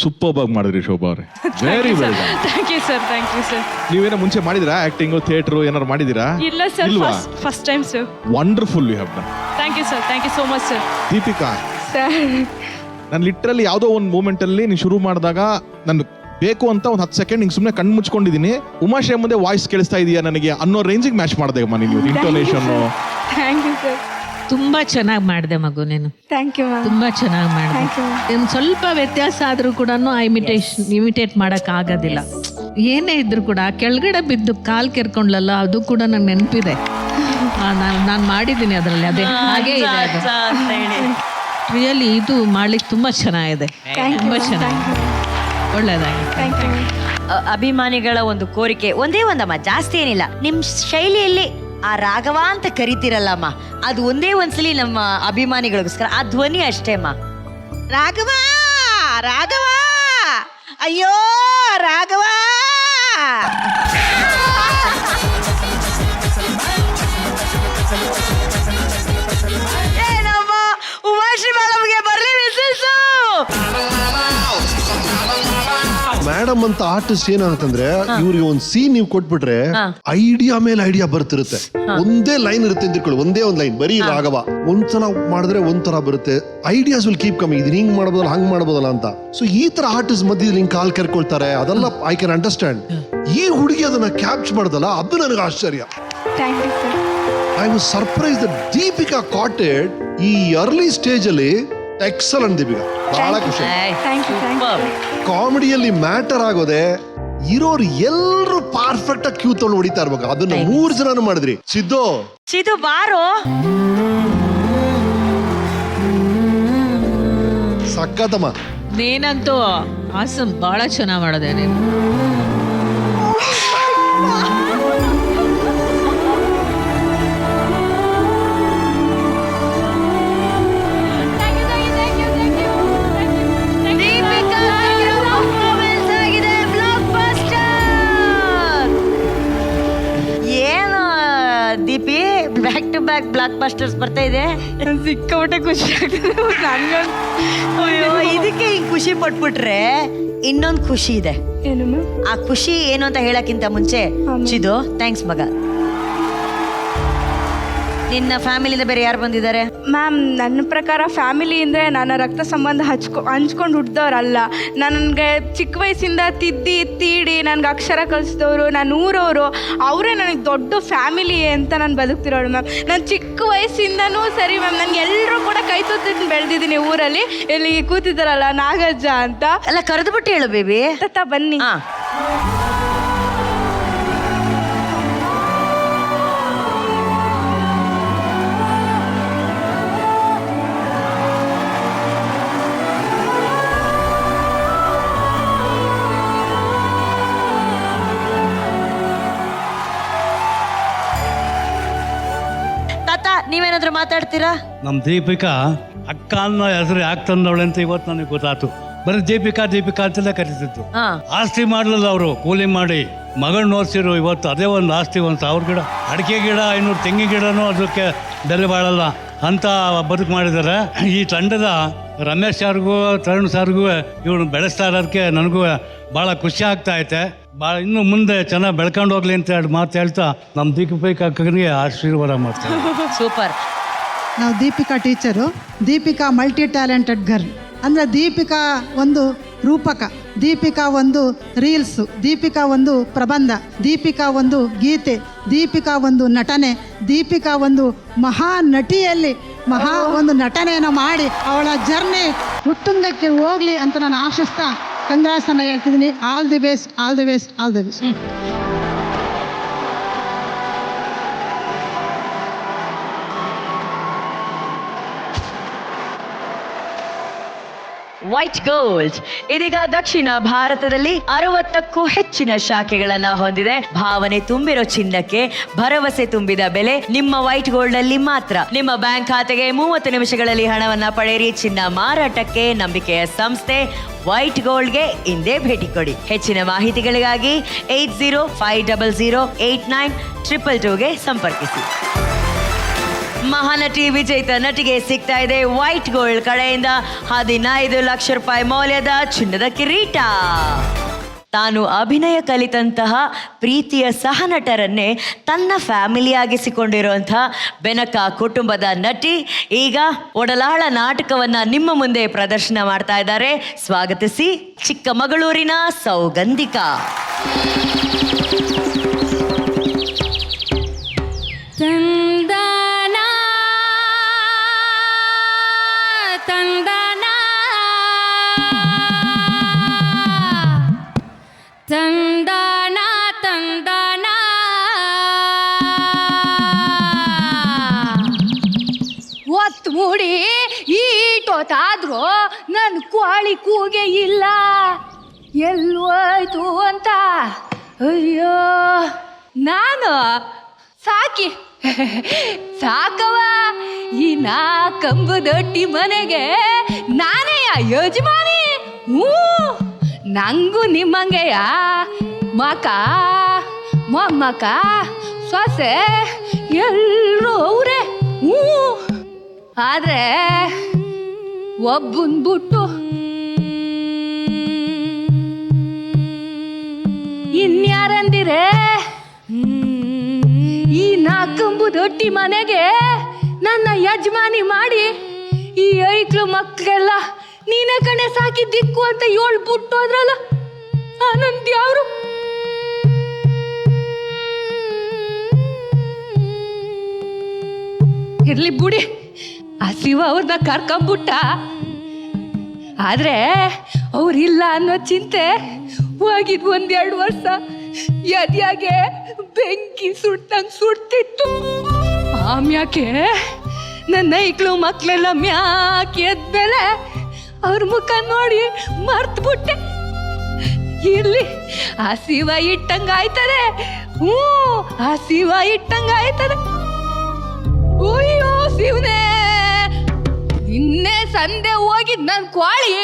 Speaker 10: ಸೂಪರ್ ಆಗಿ ಮಾಡಿದ್ರಿ ಶೋಭಾ ಅವ್ರೆ. Very well.
Speaker 1: Thank you sir, thank you sir.
Speaker 10: ನೀವೇನೋ ಮುಂಚೆ ಮಾಡಿದಿರಾ ಆಕ್ಟಿಂಗ್, ಥಿಯೇಟರ್ ಏನಾದ್ರು ಮಾಡಿದಿರಾ?
Speaker 1: ಇಲ್ಲ ಸರ್,
Speaker 10: ಇಲ್ವಾ?
Speaker 1: First time sir.
Speaker 10: Wonderful you have done.
Speaker 1: Thank you sir, thank you so much sir.
Speaker 10: Deepika,
Speaker 1: sir
Speaker 10: ನಾನು ಲಿಟ್ರಲಿ ಯಾವುದೋ ಒಂದು ಮೂಮೆಂಟ್ ಅಲ್ಲಿ ನೀವು ಶುರು ಮಾಡಿದಾಗ ನಾನು ಬೇಕು ಅಂತ ಒಂದು 10 ಸೆಕೆಂಡ್ ಹಿಂಗೆ ಸುಮ್ಮನೆ ಕಣ್ಣು ಮುಚ್ಕೊಂಡಿದ್ದೀನಿ. ಉಮಾಶ್ರೀ ಮುಂದೆ ವಾಯ್ಸ್ ಕೇಳಿಸ್ತಾ ಇದೆಯಾ ನನಗೆ ಅನ್ನೋ ರೇಂಜಿಗೆ ಮ್ಯಾಚ್ ಮಾಡಿದೆ ಅಮ್ಮ ನೀವು ಇಂಟೋನೇಷನ್.
Speaker 1: Thank you sir.
Speaker 8: ತುಂಬಾ ಚೆನ್ನಾಗಿ ಮಾಡಿದೆ ಮಗು ನೀನು.
Speaker 1: Thank you ma'am.
Speaker 8: ತುಂಬಾ ಚೆನ್ನಾಗಿ ಮಾಡಿದೆ. ಒಂದು ಸ್ವಲ್ಪ ವ್ಯತ್ಯಾಸ ಆದ್ರೂ ಕೂಡ ಇಮಿಟೇಟ್ ಮಾಡಕ್ ಆಗೋದಿಲ್ಲ. ಏನೇ ಇದ್ರು ಕೂಡ ಕೆಳಗಡೆ ಬಿದ್ದು ಕಾಲ್ ಕೆರ್ಕೊಂಡ್ಲಲ್ಲ, ಅದು ಕೂಡ ನಂಗೆ ನೆನಪಿದೆ. ನಾನು ಮಾಡಿದ್ದೀನಿ ಅದರಲ್ಲಿ. ಅದೇ ಹಾಗೆ ಇದೆ ಅದು. ರಿಯಲಿ ಇದು ಮಾಡ್ಲಿಕ್ಕೆ ತುಂಬಾ ಚೆನ್ನಾಗಿದೆ. ತುಂಬಾ ಚೆನ್ನಾಗಿದೆ. ಒಳ್ಳೇದಾಗಿ.
Speaker 2: ಅಭಿಮಾನಿಗಳ ಒಂದು ಕೋರಿಕೆ ಒಂದೇ ಒಂದಮ್ಮ, ಜಾಸ್ತಿ ಏನಿಲ್ಲ. ನಿಮ್ ಶೈಲಿಯಲ್ಲಿ ಆ ರಾಘವ ಅಂತ ಕರಿತಿರಲ್ಲಮ್ಮ, ಅದು ಒಂದೇ ಒಂದ್ಸಲಿ ನಮ್ಮ ಅಭಿಮಾನಿಗಳಿಗೋಸ್ಕರ ಆ ಧ್ವನಿ ಅಷ್ಟೇ ಅಮ್ಮ. ರಾಘವ ರಾಘವ, ಅಯ್ಯೋ ರಾಘವ. ಏನಮ್ಮ ಉಮಾಶ್ರೀ ಮೇಡಮ್ಗೆ ಬರ್ಲಿ ವಿಸಿಲ್ಸು.
Speaker 5: ಮೇಡಮ್ ಅಂತ ಆರ್ಟಿಸ್ಟ್ ಏನಾಗುತ್ತಂದ್ರೆ ಇವ್ರಿಗೆ ಒಂದ್ ಸೀನ್ ನೀವು ಕೊಟ್ಬಿಟ್ರೆ ಐಡಿಯಾ ಮೇಲೆ ಐಡಿಯಾ ಬರ್ತಿರುತ್ತೆ. ಒಂದೇ ಲೈನ್ ಇರುತ್ತೆ ಅಂದ್ಕೊಳ್ಳಿ, ಒಂದೇ ಒಂದ್ ಲೈನ್ ಬರೀ ರಾಘವ. ಒಂದ್ಸಲ ಮಾಡಿದ್ರೆ ಒಂಥರ ಬರುತ್ತೆ. Ideas will keep coming. ಇದನ್ನ ಹಿಂಗ್ ಮಾಡ್ಬೋದಲ್ಲ, ಹಂಗ್ ಮಾಡ್ಬೋದಲ್ಲ ಅಂತ. ಸೊ ಈ ತರ ಆರ್ಟಿಸ್ಟ್ ಮಧ್ಯದಲ್ಲಿ ಹಿಂಗ್ ಕಾಲ್ ಕರ್ಕೊಳ್ತಾರೆ, ಅದೆಲ್ಲ ಐ ಕ್ಯಾನ್ ಅಂಡರ್ಸ್ಟ್ಯಾಂಡ್. ಈ ಹುಡುಗಿ ಅದನ್ನ ಕ್ಯಾಪ್ಚರ್ ಮಾಡೋದಲ್ಲ, ಅದು ನನಗೆ ಆಶ್ಚರ್ಯ. I was surprise that Deepika caught it ಈ ಅರ್ಲಿ ಸ್ಟೇಜ್ ಅಲ್ಲಿ. ಎಕ್ಸಲೆಂಟ್ ದೀಪಿಕಾ, ಬಹಳ ಖುಷಿ. ಕಾಮಿಡಿಯಲ್ಲಿ ಮ್ಯಾಟರ್ ಆಗೋದೆ ಇರೋರು ಎಲ್ಲರೂ ಪರ್ಫೆಕ್ಟ್ ಆಗಿ ಕ್ಯೂ ತಗೊಂಡು ಹೊಡಿತಾ ಇರ್ಬೇಕು. ಅದನ್ನ 3 ಜನನು ಮಾಡಿದ್ರಿ. ಸಿದ್ದು
Speaker 2: ಬಾರೋ.
Speaker 5: ಸಕ್ಕತ್ತಮ್ಮ.
Speaker 8: ನೀನಂತೂ ಆಸಮ್ ಬಹಳ ಚೆನ್ನಾಗಿ ಮಾಡಿದೆ ನೀನು.
Speaker 2: ದೀಪಿ ಬ್ಯಾಕ್ ಟು ಬ್ಯಾಕ್ ಬ್ಲಾಕ್ ಬಸ್ಟರ್ಸ್ ಬರ್ತಾ ಇದೆ.
Speaker 1: ಸಿಕ್ಕಾಪಟ್ಟೆ ಖುಷಿ ಆಗ್ತದೆ ನನ್ಗಂತೂ.
Speaker 2: ಅಯ್ಯೋ, ಇದಕ್ಕೆ ಹಿಂಗ್ ಖುಷಿ ಪಟ್ಬಿಟ್ರೆ ಇನ್ನೊಂದು ಖುಷಿ ಇದೆ.
Speaker 1: ಏನು ಮ್ಯಾಮ್?
Speaker 2: ಆ ಖುಷಿ ಏನು ಅಂತ ಹೇಳಕ್ಕಿಂತ ಮುಂಚೆ ಚಿದು, ಥ್ಯಾಂಕ್ಸ್ ಮಗ. ನಿನ್ನ ಫ್ಯಾಮಿಲಿಯಿಂದ ಬೇರೆ ಯಾರು ಬಂದಿದ್ದಾರೆ?
Speaker 1: ಮ್ಯಾಮ್, ನನ್ನ ಪ್ರಕಾರ ಫ್ಯಾಮಿಲಿ ಅಂದರೆ ನನ್ನ ರಕ್ತ ಸಂಬಂಧ ಹಂಚ್ಕೊಂಡು ಹುಟ್ಟಿದವ್ರಲ್ಲ. ನನಗೆ ಚಿಕ್ಕ ವಯಸ್ಸಿಂದ ತಿದ್ದಿ ತೀಡಿ ನನಗೆ ಅಕ್ಷರ ಕಲಿಸಿದವರು, ನಾನು ಊರವರು, ಅವರೇ ನನಗೆ ದೊಡ್ಡ ಫ್ಯಾಮಿಲಿ ಅಂತ ನಾನು ಬದುಕ್ತಿರೋಳು ಮ್ಯಾಮ್. ನಾನು ಚಿಕ್ಕ ವಯಸ್ಸಿಂದನೂ ಸರಿ ಮ್ಯಾಮ್, ನನಗೆ ಎಲ್ಲರೂ ಕೂಡ ಕೈ ತುತ್ತಿಟ್ಟು ಬೆಳೆದಿದ್ದೀನಿ ಊರಲ್ಲಿ. ಇಲ್ಲಿ ಕೂತಿದ್ದಾರಲ್ಲ ನಾಗಜ್ಜ ಅಂತ.
Speaker 2: ಎಲ್ಲ ಕರೆದು ಬಿಟ್ಟು ಹೇಳು ಬೇಬಿ.
Speaker 1: ತಾತ ಬನ್ನಿ.
Speaker 2: ನೀವೇನಾದ್ರೂ ಮಾತಾಡ್ತೀರಾ?
Speaker 16: ನಮ್ಮ ದೀಪಿಕಾ ಅಕ್ಕ ಅನ್ನೋ ಹೆಸರು ಯಾಕೆ ತಂದವಳೆ ಅಂತ ಇವತ್ತು ನನಗೆ ಗೊತ್ತಾಯ್ತು. ಬರೀ ದೀಪಿಕಾ ದೀಪಿಕಾ ಅಂತೆಲ್ಲ ಕರೀತಿತ್ತು. ಆಸ್ತಿ ಮಾಡಲಿಲ್ಲ ಅವರು, ಕೂಲಿ ಮಾಡಿ ಮಗಳನ್ನ ಓದಿಸಿರು. ಇವತ್ತು ಅದೇ ಒಂದು ಆಸ್ತಿ, 1,000 ಗಿಡ ಅಡಿಕೆ ಗಿಡ, 500 ತೆಂಗಿನ ಗಿಡನೂ ಅದಕ್ಕೆ ಬೆಲೆ ಬಾಳಲ್ಲ ಅಂತ ಬದುಕು ಮಾಡಿದ್ದಾರೆ. ಈ ತಂಡದ ರಮೇಶ್ ಸಾರ್ಗೂ ತರುಣ್ ಸಾರ್ಗೂ ಇವನು ಬೆಳೆಸ್ತಾ ಇರೋದಕ್ಕೆ ನನಗೂ ಭಾಳ ಖುಷಿ ಆಗ್ತಾ ಐತೆ. ಭಾಳ ಇನ್ನು ಮುಂದೆ ಚೆನ್ನಾಗಿ ಬೆಳ್ಕೊಂಡು ಹೋಗ್ಲಿ ಅಂತ ಎರಡು ಮಾತು ಹೇಳ್ತಾ ನಮ್ಮ ದೀಪಿಕಾ ಅಕ್ಕನಿಗೆ ಆಶೀರ್ವಾದ ಮಾಡ್ತಾರೆ.
Speaker 2: ಸೂಪರ್.
Speaker 11: ನಾವು Deepika teacher. Deepika multi talented girl. ಅಂದರೆ ದೀಪಿಕಾ ಒಂದು ರೂಪಕ, ದೀಪಿಕಾ ಒಂದು ರೀಲ್ಸು, ದೀಪಿಕಾ ಒಂದು ಪ್ರಬಂಧ, ದೀಪಿಕಾ ಒಂದು ಗೀತೆ, ದೀಪಿಕಾ ಒಂದು ನಟನೆ, ದೀಪಿಕಾ ಒಂದು ಮಹಾ ನಟಿಯಲ್ಲಿ ಮಹಾ ಒಂದು ನಟನೆಯನ್ನು ಮಾಡಿ ಅವಳ ಜರ್ನಿ ಉತ್ತುಂಗಕ್ಕೆ ಹೋಗಲಿ ಅಂತ ನಾನು ಆಶಿಸ್ತಾ ಕಂಗ್ರಾಟ್ಸನ್ನು ಹೇಳ್ತಿದ್ದೀನಿ. All the best, all the best, all the best.
Speaker 2: White gold ಇದೀಗ ದಕ್ಷಿಣ ಭಾರತದಲ್ಲಿ 60ಕ್ಕೂ ಹೆಚ್ಚಿನ ಶಾಖೆಗಳನ್ನ ಹೊಂದಿದೆ. ಭಾವನೆ ತುಂಬಿರೋ ಚಿನ್ನಕ್ಕೆ ಭರವಸೆ ತುಂಬಿದ ಬೆಲೆ ನಿಮ್ಮ ವೈಟ್ ಗೋಲ್ಡ್ ಅಲ್ಲಿ ಮಾತ್ರ. ನಿಮ್ಮ ಬ್ಯಾಂಕ್ ಖಾತೆಗೆ 30 ನಿಮಿಷಗಳಲ್ಲಿ ಹಣವನ್ನ ಪಡೆಯಿರಿ. ಚಿನ್ನ ಮಾರಾಟಕ್ಕೆ ನಂಬಿಕೆಯ ಸಂಸ್ಥೆ ವೈಟ್ ಗೋಲ್ಡ್ಗೆ ಇಂದೇ ಭೇಟಿ ಕೊಡಿ. ಹೆಚ್ಚಿನ ಮಾಹಿತಿಗಳಿಗಾಗಿ 8050089222ಗೆ ಸಂಪರ್ಕಿಸಿ. ಮಹಾನಟಿ ವಿಜೇತ ನಟಿಗೆ ಸಿಗ್ತಾ ಇದೆ ವೈಟ್ ಗೋಲ್ಡ್ ಕಡೆಯಿಂದ 15 ಲಕ್ಷ ರೂಪಾಯಿ ಮೌಲ್ಯದ ಚಿನ್ನದ ಕಿರೀಟ. ತಾನು ಅಭಿನಯ ಕಲಿತಂತಹ ಪ್ರೀತಿಯ ಸಹನಟರನ್ನೇ ತನ್ನ ಫ್ಯಾಮಿಲಿಯಾಗಿಸಿಕೊಂಡಿರುವಂತಹ ಬೆನಕ ಕುಟುಂಬದ ನಟಿ ಈಗ ಒಡಲಾಳ ನಾಟಕವನ್ನ ನಿಮ್ಮ ಮುಂದೆ ಪ್ರದರ್ಶನ ಮಾಡ್ತಾ ಇದ್ದಾರೆ. ಸ್ವಾಗತಿಸಿ ಚಿಕ್ಕಮಗಳೂರಿನ ಸೌಗಂಧಿಕಾ.
Speaker 1: ತಂದನ ತಂದನ ಒತ್ತು ಮುಡಿ ಈಟೋತಾದ್ರೂ ನನ್ನ ಕೋಳಿ ಕೂಗೆ ಇಲ್ಲ, ಎಲ್ಲೋಯ್ತು ಅಂತ. ಅಯ್ಯೋ, ನಾನು ಸಾಕವ ಈ ಕಂಬದೊಟ್ಟಿ ಮನೆಗೆ ನಾನೇ ಯಜಮಾನಿ. ನಂಗೂ ನಿಮ್ಮಂಗೆಯ ಮಕ ಮೊಮ್ಮಕ ಸೊಸೆ ಎಲ್ಲರೂ ಅವರೇ. ಆದ್ರೆ ಒಬ್ಬನ್ ಬಿಟ್ಟು ಇನ್ಯಾರಂದಿರೆ ಈ ಕಂಬದೊಟ್ಟಿ ಮನೆಗೆ ನನ್ನ ಯಜಮಾನಿ ಮಾಡಿ ಈ ಐಕ್ಳು ಮಕ್ಕಳೆಲ್ಲ ನೀನೇ ಕಣೆ ಸಾಕಿದ್ದಿಕ್ಕು ಅಂತ ಬಿಟ್ಟು ಅದ್ರಲ್ಲ ಆನಂದ್ ಯಾರು? ಇರ್ಲಿ ಬುಡಿ, ಆ ಶಿವ ಅವ್ರನ್ನ ಕರ್ಕೊಂಬಿಟ್ಟ. ಆದ್ರೆ ಅವ್ರಿಲ್ಲ ಅನ್ನೋ ಚಿಂತೆ ಹೋಗಿದ್ 1-2 ವರ್ಷ ಎದ್ಯಾಗೆ ಬೆಂಕಿ ಸುಡ್ತಿತ್ತು. ಆಮ್ಯಾಕೆ ನನ್ನ ಐಕ್ಳು ಮಕ್ಕಳೆಲ್ಲ ಮ್ಯಾಕೆ ಎದ್ಮೇಲೆ ಅವ್ರ ಮುಖ ನೋಡಿ ಮರ್ತ್ಬಿಟ್ಟೆ. ಇರ್ಲಿ, ಆ ಶಿವ ಇಟ್ಟಂಗಾಯ್ತದೆ. ಆ ಶಿವ ಇಟ್ಟಂಗಾಯ್ತದೆ. ಅಯ್ಯೋ ಶಿವನೇ, ನಿನ್ನೆ ಸಂದೆ ಹೋಗಿದ್ ನನ್ ಕೋಳಿ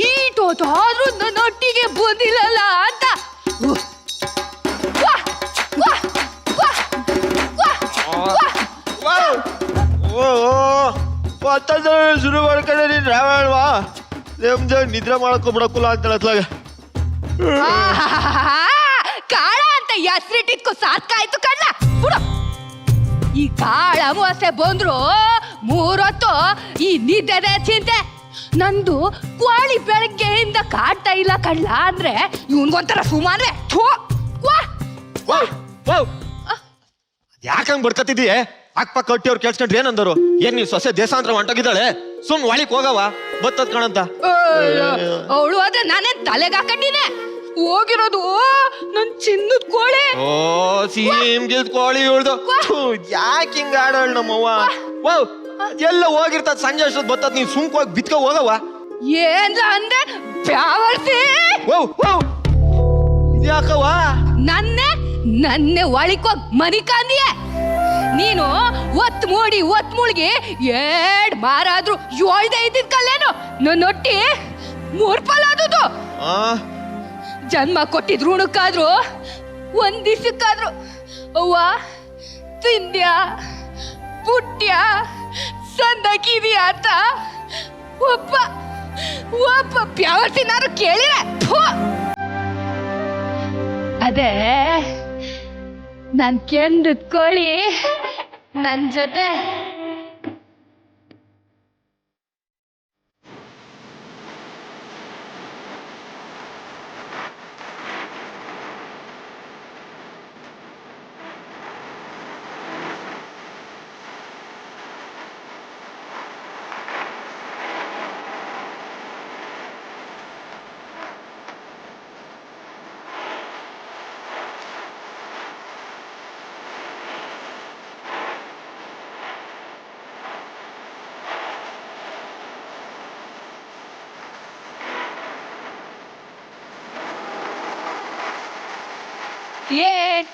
Speaker 1: ಈಟೋತಾದ್ರೂ ನನ್ನ ಒಟ್ಟಿಗೆ ಬಂದಿಲ್ಲಲ್ಲ ಅಂತ
Speaker 17: ಅಂತ ಶುರು ಮಾಡ್ಕೊಂಡೆ ನೀನ್ ರಾವಣವಾ ನೆಮ್ಮದಿ ನಿದ್ರೆ ಮಾಡ್ಕೊಬಿಡಕ್ಕಲ್ಲ ಅಂತ ಹೇಳತ್ಲಾಗ
Speaker 1: ಕಾಳ ಅಂತ ಹೆಸರಿಟ್ಟಿದ್ಕೋ ಸಾಕಾಯ್ತು ಕಣ್ಣ ಬಿಡು. ಈ ಕಾಳ ಮೋಸೆ ಬಂದ್ರು 3 ಹೊತ್ತು ಈ ನಿದ್ದೆದೆ ಚಿಂತೆ. ನಂದು ಕೋಳಿ ಬೆಳಗ್ಗೆಯಿಂದ ಕಾಡ್ತಾ ಇಲ್ಲ ಕಳ್ಳ ಅಂದ್ರೆ ಇವನ್ಗೊಂಥರ ಸುಮಾರೇ.
Speaker 17: ಯಾಕಂಗ್ ಬಡ್ಕತ್ತಿದೀಯ ಅಕ್ಕಪಕ್ಕ ಕಟ್ಟಿಯವ್ರು ಕೇಳ್ಸ್ಕೊಂಡ್ರೆ ಏನಂದರು? ಏನ್ ನೀವ್ ಸೊಸೆ ದೇಶಾಂತರ ಹೊಂಟೋಗಿದ್ದಾಳೆ ಸುಮ್ ಒಳಿಕ್ ಹೋಗವ ಬತ್ತದ್ ಕಣಂತ.
Speaker 1: ಅವಳು ಆದ್ರೆ ನಾನೇನ್ ತಲೆಗೆ ಹಾಕೊಂಡಿನೇ ಹೋಗಿರೋದು ನನ್ ಚಿನ್ನದ ಕೋಳಿ.
Speaker 17: ಓ ಸೀಮ್ ಗಿಲ್ದ್ ಕೋಳಿ ಉಳ್ದು ಯಾಕೆ ಹಿಂಗ ಆಡೋಳ್ ನಮ್ಮವ್ವ. ವಾವ್ ಎಲ್ಲ ಹೋಗಿರ್ತದ ಸಂಜೆ ಅಷ್ಟೊತ್ ಬತ್ತದ್ ನೀನ್ ಸುಮ್ಕ ಹೋಗಿ ಬಿತ್ಕ ಹೋಗವ.
Speaker 1: ಏನ್ ಅಂದ್ರೆ ಬ್ಯಾವರ್ಸಿ
Speaker 17: ಇದ್ಯಾಕವ
Speaker 1: ನನ್ನೆ ಒಳಿಕೋಗ್ ಮನಿ ಕಾಂದಿಯೇ ನೀನು. ಒತ್ ಮುಳ್ಗಿ 2 ಮಾರಾದ್ರು 7 ಇದ್ದಿದ್ ಕಲ್ಲೇನು ನನ್ನೊಟ್ಟಿ 3 ಫಲ ಆದುದು. ಜನ್ಮ ಕೊಟ್ಟಿದ್ ಋಣಕ್ಕಾದ್ರು 1 ದಿವಸಕ್ಕಾದ್ರು ಅವ್ವ ತಿಂದ್ಯಾ ಪುಟ್ಟ್ಯಾ ಸಂದಕಿದ್ಯಾ ಅಂತ ಒಬ್ಬ ಪ್ಯಾವರ್ಸಿನಾರು ಕೇಳಿರೆ. ಅದೇ ನನ್ ಕೆಂದದ್ ಕೋಳಿ ನನ್ ಜೊತೆ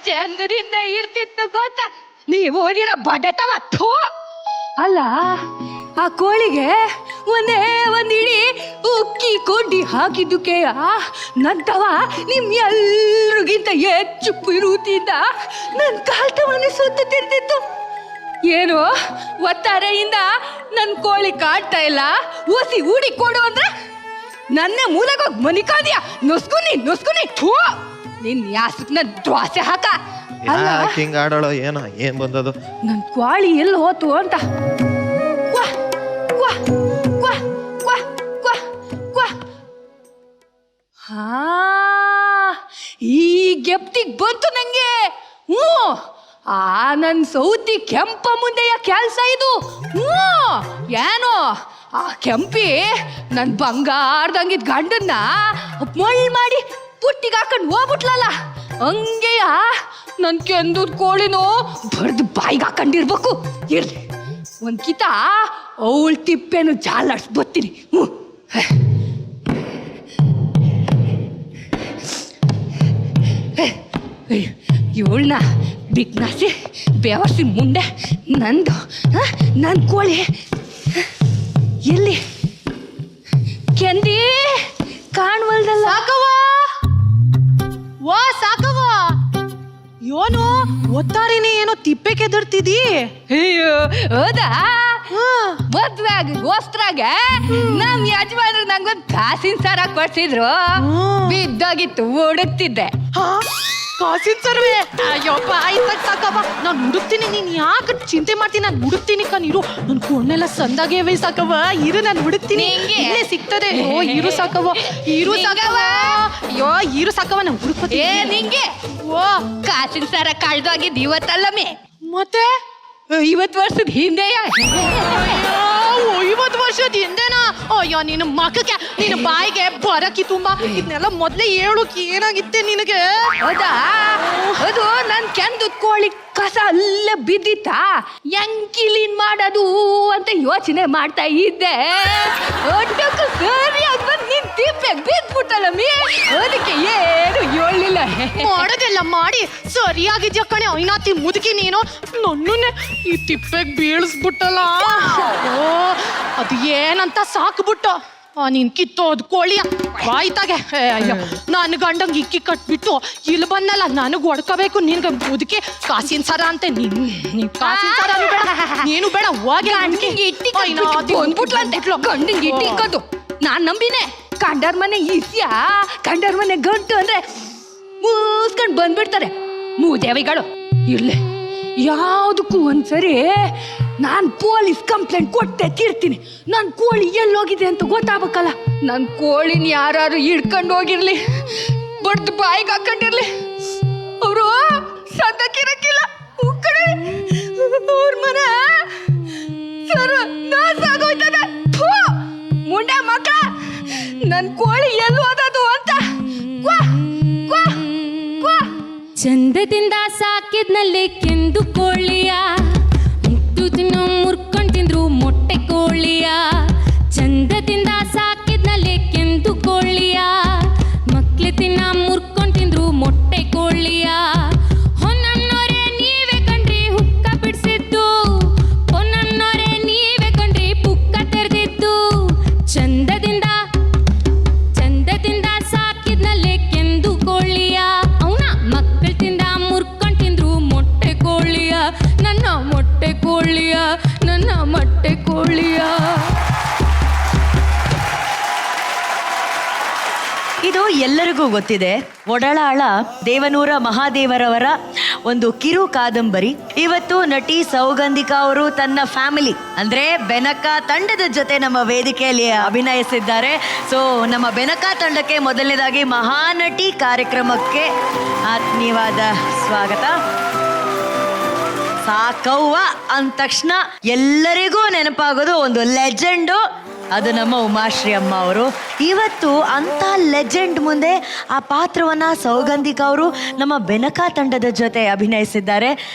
Speaker 1: ಚಂದ್ರಿಂದ ಇರ್ತಿತ್ತು ಗೊತ್ತಾ ನೀವು ಓದಿರೋ ಬಡತವ. ಅಲ್ಲ ಆ ಕೋಳಿಗೆ ಒಂದ್ ಇಡೀ ಉಕ್ಕಿ ಕೊಂಡಿ ಹಾಕಿದ್ದಕ್ಕೆ ನಂತವ ನಿಮ್ ಎಲ್ರಿಗಿಂತ ಹೆಚ್ಚು ಪಿರುತಿಂದ ನನ್ ಕಾಲ್ತವನೇ ಸುತ್ತಿರ್ತಿತ್ತು. ಏನು ಒತ್ತಾರೆಯಿಂದ ನನ್ ಕೋಳಿ ಕಾಡ್ತಾ ಇಲ್ಲ ಓಸಿ ಊಡಿ ಕೊಡು ಅಂದ್ರೆ ನನ್ನೇ ಮೂಲೆಗೋಗಿ ಮನಿಕಾದ್ಯ ನೊಸ್ಕುನಿ ನಿನ್ ಯಾಸಕ್ ನನ್ ದ್ವಾಸೆ ಹಾಕ.
Speaker 17: ಹಿಂಗ ಆಡೋಳು ಏನ್ ಬಂದದು?
Speaker 1: ನನ್ ಕ್ವಾಳಿ ಎಲ್ಲಿ ಹೋತು ಅಂತ. ಈ ಗೆಪ್ತಿಗ್ ಬಂತು ನಂಗೆ. ನನ್ ಸೌತಿ ಕೆಂಪ ಮುಂದೆಯ ಕೆಲ್ಸ ಇದು. ಏನೋ ಆ ಕೆಂಪಿ ನನ್ ಬಂಗಾರದಂಗಿದ್ ಗಂಡನ್ನ ಮಳ್ ಮಾಡಿ ಪುಟ್ಟಿಗೆ ಹಾಕೊಂಡು ಹೋಗ್ಬಿಟ್ಲಲ್ಲ. ಹಂಗೆಯ ನನ್ ಕೆಂದೂರ್ ಕೋಳಿನೂ ಬಡ್ದು ಬಾಯಿಗೆ ಹಾಕೊಂಡಿರ್ಬೇಕು. ಇರ್ಲಿ ಒಂದ್ ಕಿತ ಅವಳ ತಿಪ್ಪೆನು ಜಾಲಾಡ್ಸ್ ಬತ್ತೀನಿ. ಇವಳನ್ನ ಬಿಗ್ನಾಸಿ ಬೇವರ್ಸಿ ಮುಂಡೆ ನಂದು ನನ್ ಕೋಳಿ ಎಲ್ಲಿ ಕೆಂದಿ ಕಾಣ್ವಲ್ದಲ್ಲ.
Speaker 18: ಸಾಕವ ಯೋನು ಒತ್ತಾರಿನಿ ಏನೋ ತಿಪ್ಪೆ ಕೆದರ್ತಿದಿ.
Speaker 1: ಅಯ್ಯೋ ಹೌದಾ? ಮದ್ವೆಗೋಸ್ಕರಾಗ ನಮ್ ಯಜಮಾನ್ರು ನಂಗೊಂದ್ ಕಾಸಿನ ಸರ ಕೊಡ್ಸಿದ್ರು. ಬಿದ್ದೋಗಿತ್ತು ಹುಡುಕ್ತಿದ್ದೆ.
Speaker 18: ಕಾಸಿನ ಸರ್ವೆ ಅಯ್ಯಪ್ಪ ಆಯ್ತು ಸಾಕವ್ವ ನಾನು ಹುಡುಕ್ತೀನಿ. ನೀನ್ ಯಾಕೆ ಚಿಂತೆ ಮಾಡ್ತೀನಿ? ನಾನು ಹುಡುಕ್ತೀನಿ ಕಣೀರು. ನನ್ ಕೊಂಡೆಲ್ಲ ಸಂದಾಗೇವೆ ಸಾಕವ್ವ. ಇರು ನಾನು ಹುಡುಕ್ತೀನಿ ಇಲ್ಲೇ ಸಿಗ್ತದೆ. ಓ ಇರು ಸಾಕವ್ವ ಇರು ಸಾಕವ್ವ. ಅಯ್ಯೋ ಇರು ಸಾಕವ್ವ ನಾನು ಹುಡುಕ್ತೀನಿ.
Speaker 1: ನಿಂಗೆ ಓ ಕಾಸಿನ ಸರ ಕಳ್ದೋಗಿದ್ ಇವತ್ತಲ್ಲಮ್ಮೆ
Speaker 18: ಮತ್ತೆ
Speaker 1: 50 ವರ್ಷದ ಹಿಂದೆಯ.
Speaker 18: 50 ವರ್ಷದ ಹಿಂದೆನಾ? ಅಯ್ಯೋ ನಿನ್ನ ಮಕ್ಕಕ್ಕೆ ನಿನ್ನ ಬಾಯಿಗೆ ಬರಕಿ ತುಂಬಾ. ಇದನ್ನೆಲ್ಲ ಮೊದ್ಲೇ ಹೇಳೋಕೆ ಏನಾಗಿತ್ತೆ ನಿನಗೆ?
Speaker 1: ಹೌದಾ? ಅದು ನನ್ ಕೆಂದದ ಕೋಳಿ ಕಸ ಅಲ್ಲೇ ಬಿದ್ದಿತ್ತ ಹೆಂಗ್ ಕ್ಲೀನ್ ಮಾಡೋದು ಅಂತ ಯೋಚನೆ ಮಾಡ್ತಾ ಇದ್ದೆ. ಒಟ್ಟಕ್ಕೂ ಸರಿಯಾಗಿ ಬಂದು ನಿನ್ ತಿಪ್ಪೆ ಬಿದ್ಬಿಟ್ಟಲ್ಲ ಅದಕ್ಕೆ ಏನು ಹೇಳಲಿಲ್ಲ.
Speaker 18: ಮಾಡೋದೆಲ್ಲ ಮಾಡಿ ಸರಿಯಾಗಿದ್ಯಾ ಕಣೆ ಐನಾತಿ ಮುದುಕಿ ನೀನು. ನನ್ನನ್ನೇ ಈ ತಿಪ್ಪೆಗೆ ಬೀಳಿಸ್ಬಿಟ್ಟಲ್ಲ. ಅದು ಏನಂತ ಸಾಕ್ಬಿಟ್ಟ. ನೀನ್ ಕಿತ್ತೋದ್ ಕೋಳಿಯ ಬಾಯ್ತಾಗೆ ಅಯ್ಯೋ ನನ್ನ ಗಂಡಂಗ್ ಇಕ್ಕಿ ಕಟ್ಬಿಟ್ಟು ಇಲ್ಲಿ ಬಂದಲ್ಲ ನನಗ್ ಹೊಡ್ಕೋಬೇಕು ನಿನ್ಗ ಮುದುಕಿ ಕಾಸಿನ ಸರ ಅಂತೆ ನೀನ್ ಕಾಸಿನ ಸರ ಬೇಡ ನೀನು ಬೇಡ ಹೋಗಿ
Speaker 12: ಗಂಡಿಂಗ್ ಇಟ್ಟಿ ಇಕ್ಕೋದು ನಾನ್ ನಂಬಿನೇ ಕಂಡರ್ ಮನೆ ಈಸ್ಯ ಕಂಡರ್ ಮನೆ ಗಂಟು ಅಂದ್ರೆ ಮೂಸ್ಕೊಂಡ್ ಬಂದ್ಬಿಡ್ತಾರೆ ಮೂದೇವಿಗಳು. ಇರ್ಲೆ ಯಾವ್ದಕ್ಕೂ ಒಂದ್ಸರಿ ನಾನ್ ಪೊಲೀಸ್ ಕಂಪ್ಲೇಂಟ್ ಕೊಟ್ಟೆ ತೀರ್ತೀನಿ. ನನ್ ಕೋಳಿ ಎಲ್ಲೋಗಿದೆ ಅಂತ ಗೊತ್ತಾಗಬೇಕಲ್ಲ. ನನ್ ಕೋಳಿನ ಯಾರು ಹಿಡ್ಕೊಂಡು ಹೋಗಿರ್ಲಿ, ಬಡ್ದು ಬಾಯಿಗೆ ಹಾಕೊಂಡಿರ್ಲಿ, ಅವರು ಸದ್ದಕ್ಕಿರಕ್ಕಿಲ್ಲ. ಅವ್ರ ಮನ ಸರ್ ನಾಶ ಆಗೋಯ್ತದೆ. ಮುಂಡೆ ಮಕ್ಕಳ ನನ್ ಕೋಳಿ ಎಲ್ಲಿ ಹೋದದು ಅಂತ
Speaker 15: ಚಂದದಿಂದ ಸಾಕಿದ್ನಲ್ಲಿ ಕೆಂದು ಕೋಳಿಯ ಮುಟ್ಟು ತಿನ್ನು ಮುರ್ಕೊಂಡ್ ತಿಂದ್ರು ಮೊಟ್ಟೆ ಕೋಳಿಯ. ಚಂದದಿಂದ ಸಾಕಿದ್ನಲ್ಲಿ ಕೆಂದು ಕೋಳಿಯ ಮಕ್ಳು ತಿನ್ನ ಮುರ್ಕೊಂಡ್ ತಿಂದ್ರು ಮೊಟ್ಟೆ ಕೋಳಿಯ. ಹೊನ್ನಮ್ಮನವರೇ ನೀವೇ ಕಣ್ರಿ ಹುಕ್ಕ ಬಿಡಿಸಿದ್ದು, ಹೊನ್ನಮ್ಮನವರೇ ನೀವೇ ಕಣ್ರಿ ಪುಕ್ಕ ತೆರೆದಿದ್ದು. ಚಂದದಿಂದ ಸಾಕಿದ್ನಲ್ಲೇ ಕೆಂದು ಕೋಳಿಯ ಅವನ ಮಕ್ಕಳು ತಿಂದ ಮುರ್ಕೊಂಡ್ ತಿಂದ್ರು ಮೊಟ್ಟೆ ಕೋಳಿಯ. ನನ್ನ ಮೊಟ್ಟೆ ಕೋಳಿಯ, ನನ್ನ ಮೊಟ್ಟೆ ಕೋಳಿಯ.
Speaker 2: ಇದು ಎಲ್ಲರಿಗೂ ಗೊತ್ತಿದೆ. ಒಡಲಾಳ ದೇವನೂರ ಮಹಾದೇವರವರ ಒಂದು ಕಿರು ಕಾದಂಬರಿ. ಇವತ್ತು ನಟಿ ಸೌಗಂಧಿಕಾ ಅವರು ತನ್ನ ಫ್ಯಾಮಿಲಿ ಅಂದ್ರೆ ಬೆನಕ ತಂಡದ ಜೊತೆ ನಮ್ಮ ವೇದಿಕೆಯಲ್ಲಿ ಅಭಿನಯಿಸಿದ್ದಾರೆ. ಸೊ ನಮ್ಮ ಬೆನಕ ತಂಡಕ್ಕೆ ಮೊದಲನೇದಾಗಿ ಮಹಾನಟಿ ಕಾರ್ಯಕ್ರಮಕ್ಕೆ ಆತ್ಮೀಯವಾದ ಸ್ವಾಗತ. ಸಾಕವ್ವ ಅಂದ ತಕ್ಷಣ ಎಲ್ಲರಿಗೂ ನೆನಪಾಗೋದು ಒಂದು ಲೆಜೆಂಡು, ಅದು ನಮ್ಮ ಉಮಾಶ್ರೀ ಅಮ್ಮ ಅವರು. ಇವತ್ತು ಅಂಥ ಲೆಜೆಂಡ್ ಮುಂದೆ ಆ ಪಾತ್ರವನ್ನ ಸೌಗಂಧಿಕಾ ಅವರು ನಮ್ಮ ಬೆನಕ ತಂಡದ ಜೊತೆ ಅಭಿನಯಿಸಿದ್ದಾರೆ.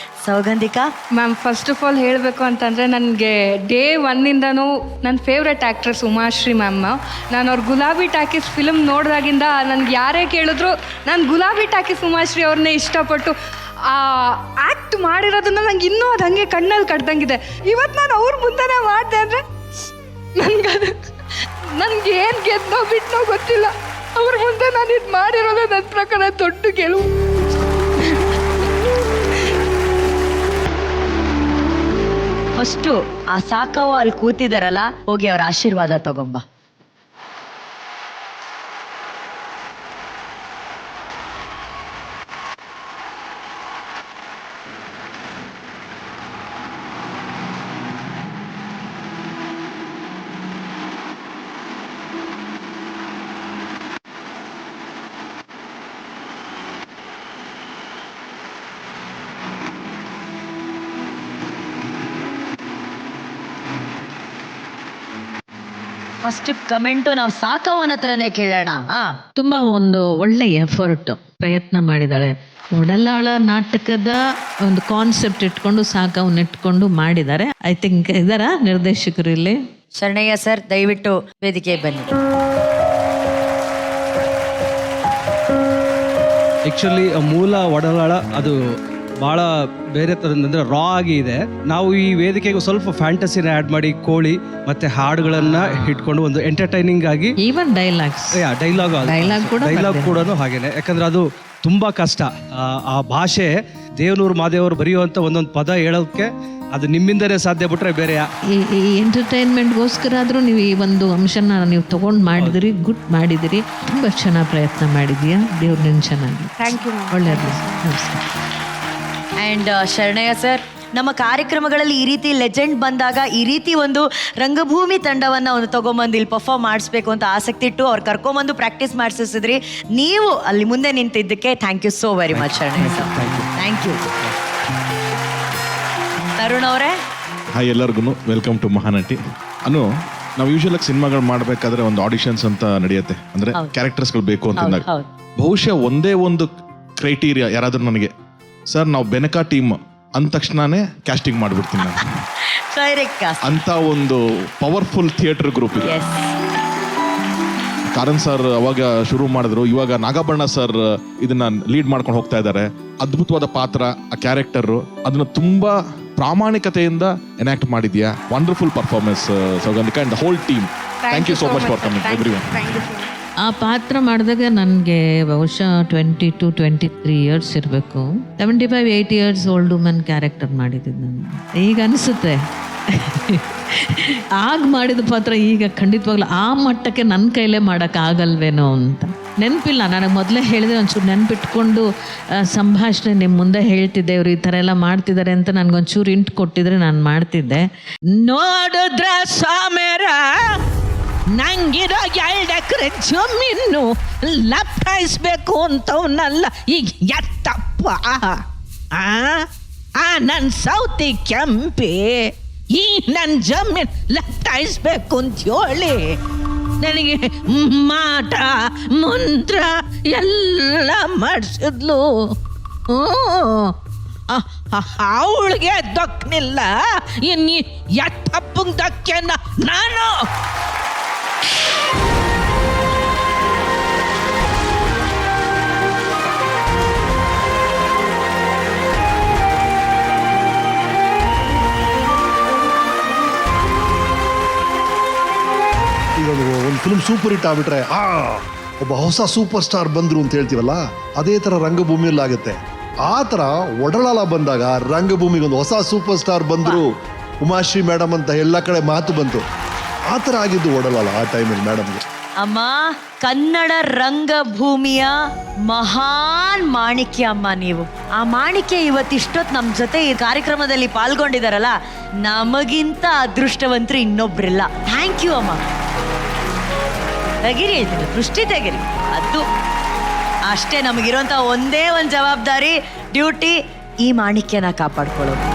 Speaker 2: Saugandhika
Speaker 12: ma'am, first of all ಹೇಳಬೇಕು ಅಂತಂದರೆ ನನಗೆ ಡೇ ಒನ್ನಿಂದನೂ ನನ್ನ ಫೇವ್ರೆಟ್ ಆ್ಯಕ್ಟ್ರೆಸ್ ಉಮಾಶ್ರೀ ಮ್ಯಾಮ್. ನಾನು ಅವ್ರ ಗುಲಾಬಿ ಟಾಕೀಸ್ ಫಿಲ್ಮ್ ನೋಡಿದಾಗಿಂದ ನನಗೆ ಯಾರೇ ಕೇಳಿದ್ರು ನಾನು ಗುಲಾಬಿ ಟಾಕೀಸ್ ಉಮಾಶ್ರೀ ಅವ್ರನ್ನೇ ಇಷ್ಟಪಟ್ಟು ಆ ಆ್ಯಕ್ಟ್ ಮಾಡಿರೋದನ್ನ ನಂಗೆ ಇನ್ನೂ ಅದು ಹಾಗೆ ಕಣ್ಣಲ್ಲಿ ಕಟ್ದಂಗಿದೆ. ಇವತ್ತು ನಾನು ಅವ್ರ ಮುಂದೆನೇ ಮಾಡಿದೆ ಅಂದರೆ ನನ್ಗೆ ಏನು ಗೆದ್ದೋ ಬಿಟ್ಟನೋ ಗೊತ್ತಿಲ್ಲ. ಅವ್ರ ಮುಂದೆ ನಾನು ಇದು ಮಾಡಿರೋದು ನನ್ನ ಪ್ರಕಾರ ದೊಡ್ಡ ಗೆಲುವು.
Speaker 2: ಫಸ್ಟು ಆ ಸಾಕವ್ವ ಅಲ್ಲಿ ಕೂತಿದಾರಲ್ಲ, ಹೋಗಿ ಅವ್ರ ಆಶೀರ್ವಾದ ತಗೊಂಬ. ಫಸ್ಟ್ ಕಮೆಂಟು ನಾವು ಸಾಕವ್ವನ ಹತ್ರನೇ ಕೇಳೋಣ.
Speaker 8: ತುಂಬಾ ಒಂದು ಒಳ್ಳೆ ಎಫರ್ಟ್ ಪ್ರಯತ್ನ ಮಾಡಿದಾಳೆ. ಒಡಲಾಳ ನಾಟಕದ ಒಂದು ಕಾನ್ಸೆಪ್ಟ್ ಇಟ್ಕೊಂಡು ಸಾಕವ್ನ ಇಟ್ಕೊಂಡು ಮಾಡಿದ್ದಾರೆ. ಐ ಥಿಂಕ್ ಇದರ ನಿರ್ದೇಶಕರು ಇಲ್ಲಿ
Speaker 2: ಶರಣಯ್ಯ ಸರ್, ದಯವಿಟ್ಟು ವೇದಿಕೆ ಬನ್ನಿ.
Speaker 7: ಆ್ಯಕ್ಚುಲಿ ಮೂಲ ಒಡಲಾಳ ಅದು ಭಾಳ ಬೇರೆ ಥರದಿಂದ ಅಂದರೆ ರಾ ಆಗಿ ಇದೆ. ನಾವು ಈ ವೇದಿಕೆಗೆ ಸ್ವಲ್ಪ ಫ್ಯಾಂಟಸಿನ ಆ್ಯಡ್ ಮಾಡಿ ಕೋಳಿ ಮತ್ತು ಹಾಡುಗಳನ್ನು ಇಟ್ಕೊಂಡು ಒಂದು ಎಂಟರ್ಟೈನಿಂಗ್ ಆಗಿ
Speaker 8: ಈವನ್ ಡೈಲಾಗ್
Speaker 7: ಕೂಡ ಹಾಗೇನೆ. ಯಾಕಂದರೆ ಅದು ತುಂಬ ಕಷ್ಟ. ಆ ಭಾಷೆ ದೇವನೂರು ಮಾದೇವರು ಬರೆಯುವಂಥ ಒಂದೊಂದು ಪದ ಹೇಳೋಕ್ಕೆ ಅದು ನಿಮ್ಮಿಂದನೇ ಸಾಧ್ಯ, ಬಿಟ್ರೆ ಬೇರೆ
Speaker 8: ಈ ಎಂಟರ್ಟೈನ್ಮೆಂಟ್ಗೋಸ್ಕರ ಆದರೂ ನೀವು ಈ ಒಂದು ಅಂಶನ ನೀವು ತಗೊಂಡು ಮಾಡಿದಿರಿ, ಗುಡ್ ಮಾಡಿದಿರಿ. ತುಂಬ ಚೆನ್ನಾಗಿ ಪ್ರಯತ್ನ ಮಾಡಿದೀಯಾ. ದೇವ್ರ ನಿನ್ನ ಚೆನ್ನಾಗಿ.
Speaker 12: Thank you.
Speaker 8: ಒಳ್ಳೆಯದು. ನಮಸ್ಕಾರ.
Speaker 2: ಆ್ಯಂಡ್ ಶರಣಯ್ಯ ಸರ್, ನಮ್ಮ ಕಾರ್ಯಕ್ರಮಗಳಲ್ಲಿ ಈ ರೀತಿ ಲೆಜೆಂಡ್ ಬಂದಾಗ ಈ ರೀತಿ ಒಂದು ರಂಗಭೂಮಿ ತಂಡವನ್ನು ಒಂದು ತೊಗೊಂಬಂದು ಇಲ್ಲಿ ಪರ್ಫಾರ್ಮ್ ಮಾಡಿಸ್ಬೇಕು ಅಂತ ಆಸಕ್ತಿ ಇಟ್ಟು ಅವ್ರು ಕರ್ಕೊಂಬಂದು ಪ್ರಾಕ್ಟೀಸ್ ಮಾಡಿಸಿದ್ರಿ. ನೀವು ಅಲ್ಲಿ ಮುಂದೆ ನಿಂತಿದ್ದಕ್ಕೆ thank you so very much Sharanayya sir. Thank you. Tarun ಅವರೇ,
Speaker 10: ಹಾಯ್ ಎಲ್ಲರಿಗೂ ವೆಲ್ಕಮ್ ಟು ಮಹಾನಟಿ. ನಾವು ಯೂಶುವಲಾಗಿ ಸಿನಿಮಾಗಳು ಮಾಡಬೇಕಾದ್ರೆ ಒಂದು ಆಡಿಷನ್ಸ್ ಅಂತ ನಡೆಯುತ್ತೆ, ಅಂದರೆ ಕ್ಯಾರೆಕ್ಟರ್ಸ್ಗಳು ಬೇಕು ಅಂತಂದಾಗ ಬಹುಶಃ ಒಂದೇ ಒಂದು ಕ್ರೈಟೀರಿಯಾ, ಯಾರಾದರೂ ನನಗೆ ಸರ್ ನಾವು ಬೆನಕ ಟೀಮ್ ಅಂದ ತಕ್ಷಣನೇ ಕ್ಯಾಸ್ಟಿಂಗ್ ಮಾಡಿಬಿಡ್ತೀನಿ ನಾನು ಅಂತ ಒಂದು ಪವರ್ಫುಲ್ ಥಿಯೇಟರ್ ಗ್ರೂಪ್ ಇದೆ. ಕಾರನ್ ಸರ್ ಅವಾಗ ಶುರು ಮಾಡಿದ್ರು, ಇವಾಗ ನಾಗಬಣ್ಣ ಸರ್ ಇದನ್ನ ಲೀಡ್ ಮಾಡ್ಕೊಂಡು ಹೋಗ್ತಾ ಇದ್ದಾರೆ. ಅದ್ಭುತವಾದ ಪಾತ್ರ, ಆ ಕ್ಯಾರೆಕ್ಟರ್ ಅದನ್ನ ತುಂಬಾ ಪ್ರಾಮಾಣಿಕತೆಯಿಂದ ಎನಾಕ್ಟ್ ಮಾಡಿದ್ಯಾ. Wonderful performance Saugandhika and the whole team. Thank you so much for coming everyone.
Speaker 8: ಆ ಪಾತ್ರ ಮಾಡಿದಾಗ ನನಗೆ ಬಹುಶಃ 20 to 23 ಇಯರ್ಸ್ ಇರಬೇಕು. 75-80 ಇಯರ್ಸ್ ಓಲ್ಡ್ ವುಮನ್ ಕ್ಯಾರೆಕ್ಟರ್ ಮಾಡಿದ್ದೀನಿ ನಾನು. ಈಗ ಅನಿಸುತ್ತೆ ಆಗ ಮಾಡಿದ ಪಾತ್ರ ಈಗ ಖಂಡಿತವಾಗ್ಲೂ ಆ ಮಟ್ಟಕ್ಕೆ ನನ್ನ ಕೈಲೇ ಮಾಡೋಕ್ಕಾಗಲ್ವೇನೋ ಅಂತ. ನೆನಪಿಲ್ಲ, ನನಗೆ ಮೊದಲೇ ಹೇಳಿದೆ, ಒಂಚೂರು ನೆನಪಿಟ್ಕೊಂಡು ಸಂಭಾಷಣೆ ನಿಮ್ಮ ಮುಂದೆ ಹೇಳ್ತಿದ್ದೆ, ಇವರು ಈ ಥರ ಎಲ್ಲ ಮಾಡ್ತಿದ್ದಾರೆ ಅಂತ ನನಗೊಂಚೂರು ಇಂಟು ಕೊಟ್ಟಿದ್ರೆ ನಾನು ಮಾಡ್ತಿದ್ದೆ. ನೋಡಿದ್ರ ಸಾಮೇರ ನಂಗಿರೋ 2 ಎಕರೆ ಜಮೀನು ಲಪ್ಟಾಯಿಸ್ಬೇಕು ಅಂತವನ್ನಲ್ಲ ಈಗ ಎತ್ತಪ್ಪ. ನನ್ನ ಸೌತಿ ಕೆಂಪಿ ಈ ನನ್ನ ಜಮೀನು ಲಪ್ಟಾಯಿಸ್ಬೇಕು ಅಂತ ಹೇಳಿ ನನಗೆ ಮಾಟ ಮಂತ್ರ ಎಲ್ಲ ಮಾಡಿಸಿದ್ಲು. ಅವಳಿಗೆ ದಕ್ಕನಿಲ್ಲ, ಇನ್ನು ಎತ್ತಪ್ಪಂಗೆ ದಕ್ಕೇನ ನಾನು.
Speaker 5: ಈಗ ಒಂದು ಫಿಲ್ಮ್ ಸೂಪರ್ ಹಿಟ್ ಆಗ್ಬಿಟ್ರೆ ಒಬ್ಬ ಹೊಸ ಸೂಪರ್ ಸ್ಟಾರ್ ಬಂದ್ರು ಅಂತ ಹೇಳ್ತೀವಲ್ಲ, ಅದೇ ತರ ರಂಗಭೂಮಿಯಲ್ಲಿ ಆಗುತ್ತೆ. ಆ ತರ ಒಡಲಾಲ ಬಂದಾಗ ರಂಗಭೂಮಿಗೆ ಒಂದು ಹೊಸ ಸೂಪರ್ ಸ್ಟಾರ್ ಬಂದ್ರು, ಉಮಾಶ್ರೀ ಮೇಡಮ್ ಅಂತ ಎಲ್ಲ ಕಡೆ ಮಾತು ಬಂತು. ಆ ತರ ಆಗಿದ್ದು ಒಡಲಾಲ ಆ ಟೈಮಲ್ಲಿ ಮೇಡಮ್ಗೆ.
Speaker 2: ಅಮ್ಮ, ಕನ್ನಡ ರಂಗಭೂಮಿಯ ಮಹಾನ್ ಮಾಣಿಕ್ಯ ಅಮ್ಮ ನೀವು. ಆ ಮಾಣಿಕ್ಯ ಇವತ್ತಿಷ್ಟೊತ್ತು ನಮ್ಮ ಜೊತೆ ಈ ಕಾರ್ಯಕ್ರಮದಲ್ಲಿ ಪಾಲ್ಗೊಂಡಿದಾರಲ್ಲ, ನಮಗಿಂತ ಅದೃಷ್ಟವಂತರು ಇನ್ನೊಬ್ರಿಲ್ಲ. ಥ್ಯಾಂಕ್ ಯು ಅಮ್ಮ. ತೆಗಿರಿ, ಹೇಳ್ತೀನಿ, ದೃಷ್ಟಿ ತೆಗಿರಿ. ಅದು ಅಷ್ಟೇ ನಮಗಿರೋಂಥ ಒಂದೇ ಒಂದು ಜವಾಬ್ದಾರಿ, ಡ್ಯೂಟಿ, ಈ ಮಾಣಿಕ್ಯನ ಕಾಪಾಡ್ಕೊಳ್ಳೋದು.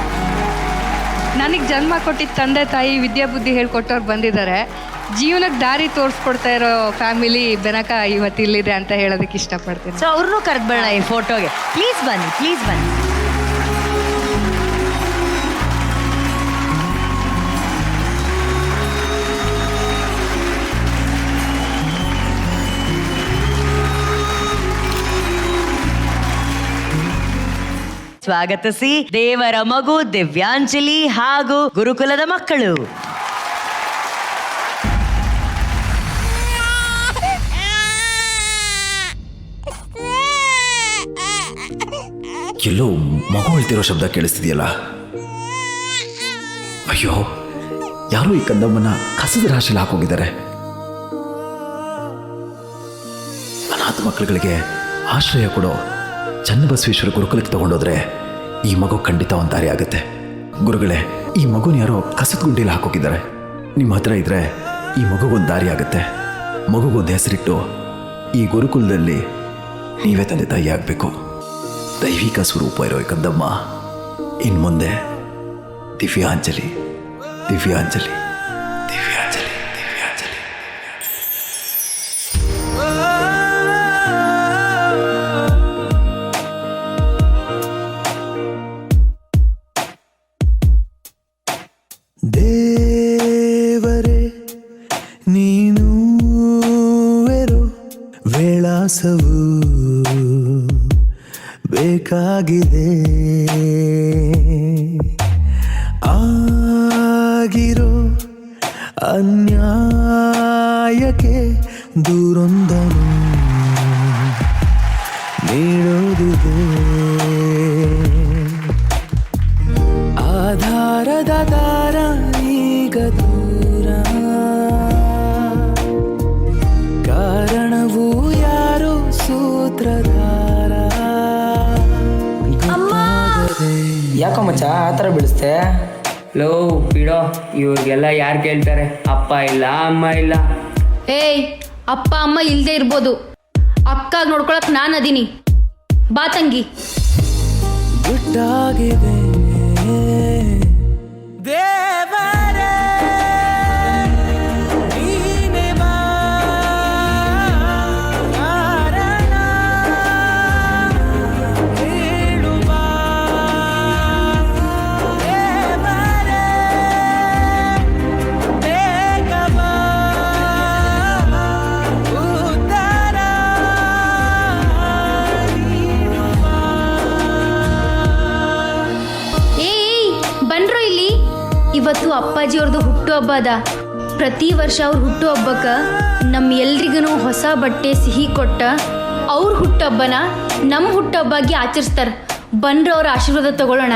Speaker 3: ನನಗೆ ಜನ್ಮ ಕೊಟ್ಟಿದ್ದ ತಂದೆ ತಾಯಿ ವಿದ್ಯಾಬುದ್ಧಿ ಹೇಳ್ಕೊಟ್ಟವ್ರು ಬಂದಿದ್ದಾರೆ. ಜೀವನಕ್ಕೆ ದಾರಿ ತೋರಿಸ್ಕೊಡ್ತಾ ಇರೋ ಫ್ಯಾಮಿಲಿ ಬೆನಕ ಇವತ್ತು ಇಲ್ಲಿದೆ ಅಂತ ಹೇಳೋದಕ್ಕೆ ಇಷ್ಟಪಡ್ತೀನಿ.
Speaker 2: ಸೊ ಅವ್ರನ್ನೂ ಕರೆದ್ಬೇಡ ಈ ಫೋಟೋಗೆ. ಪ್ಲೀಸ್ ಬನ್ನಿ, ಪ್ಲೀಸ್ ಬನ್ನಿ. ಸ್ವಾಗತಿಸಿ ದೇವರ ಮಗು ದಿವ್ಯಾಂಜಲಿ ಹಾಗೂ ಗುರುಕುಲದ ಮಕ್ಕಳು.
Speaker 19: ಎಲ್ಲೋ ಮಗು ಹೇಳ್ತಿರೋ ಶಬ್ದ ಕೇಳಿಸ್ತಿದೆಯಲ್ಲ. ಅಯ್ಯೋ, ಯಾರೋ ಈ ಕಂದಮ್ಮನ ಕಸದ ರಾಶಿಲಿ ಹಾಕೋಗಿದ್ದಾರೆ. ಅನಾಥ ಮಕ್ಕಳುಗಳಿಗೆ ಆಶ್ರಯ ಕೊಡೋ ಚನ್ನಬಸವೇಶ್ವರ ಗುರುಕುಲಕ್ಕೆ ತಗೊಂಡೋದ್ರೆ ಈ ಮಗು ಖಂಡಿತ ಒಂದು ದಾರಿ ಆಗುತ್ತೆ. ಗುರುಗಳೇ, ಈ ಮಗುನ ಯಾರೋ ಕಸದ ಗುಂಡಿಲಿ ಹಾಕೋಗಿದ್ದಾರೆ. ನಿಮ್ಮ ಹತ್ರ ಇದ್ರೆ ಈ ಮಗುಗೊಂದು ದಾರಿ ಆಗುತ್ತೆ. ಮಗುಗೊಂದು ಹೆಸರಿಟ್ಟು ಈ ಗುರುಕುಲದಲ್ಲಿ ನೀವೇ ತಂದೆ ತಾಯಿ ಆಗಬೇಕು. ದೈವಿಕ ಸ್ವರೂಪ ಇರೋ ಕಂದಮ್ಮ ಇನ್ನು ಮುಂದೆ ದಿವ್ಯಾಂಜಲಿ, ದಿವ್ಯಾಂಜಲಿ, ದಿವ್ಯಾಂಜಲಿ, ದಿವ್ಯಾಂಜಲಿ.
Speaker 6: ದೇವರೇ ನೀನು ವಿಳಾಸವು ಬೇಕಾಗಿದೆ. ಆಗಿರೋ ಅನ್ಯಾಯಕ್ಕೆ ದೂರೊಂದನು ನೀಡೋದಿದೆ. ಆಧಾರದ ದಾರ ಈಗ ದೂರ, ಕಾರಣವು ಯಾರು ಸೂತ್ರಧಾರ.
Speaker 20: ಯಾಕೋ ಮಚ್ಚ ಆ ಥರ ಬಿಡಿಸ್ತೆ? ಲೋ ಬಿಡೋ, ಇವ್ರಿಗೆಲ್ಲ ಯಾರು ಕೇಳ್ತಾರೆ? ಅಪ್ಪ ಇಲ್ಲ, ಅಮ್ಮ ಇಲ್ಲ.
Speaker 15: ಏಯ್, ಅಪ್ಪ ಅಮ್ಮ ಇಲ್ಲದೆ ಇರ್ಬೋದು, ಅಕ್ಕಾಗ ನೋಡ್ಕೊಳಕ್ ನಾನು ಅದೀನಿ. ಬಾ ತಂಗಿ.
Speaker 6: ಗುಟ್ಟಾಗಿದೆ ದೇವರೇ ನೀನೇ ಬಾ, ಕಾರಣ ಹೇಳು ಬಾ. ದೇವರೇ ಬೇಗ ಬಾ, ಉದ್ಧಾರ ನೀಡು ಬಾ.
Speaker 15: ಏಯ್, ಬನ್ರೋ ಇಲ್ಲಿ. ಇವತ್ತು ಅಪ್ಪಾಜಿ ಅವ್ರದ್ದು ಹುಟ್ಟು ಹಬ್ಬ ಅದ. ಪ್ರತಿ ವರ್ಷ ಅವ್ರ ಹುಟ್ಟುಹಬ್ಬಕ್ಕೆ ನಮ್ಮ ಎಲ್ರಿಗೂ ಹೊಸ ಬಟ್ಟೆ ಸಿಹಿ ಕೊಟ್ಟ ಅವ್ರ ಹುಟ್ಟುಹಬ್ಬನ ನಮ್ಮ ಹುಟ್ಟುಹಬ್ಬಾಗಿ ಆಚರಿಸ್ತಾರೆ. ಬನ್ರಿ ಅವ್ರ ಆಶೀರ್ವಾದ ತಗೊಳ್ಳೋಣ.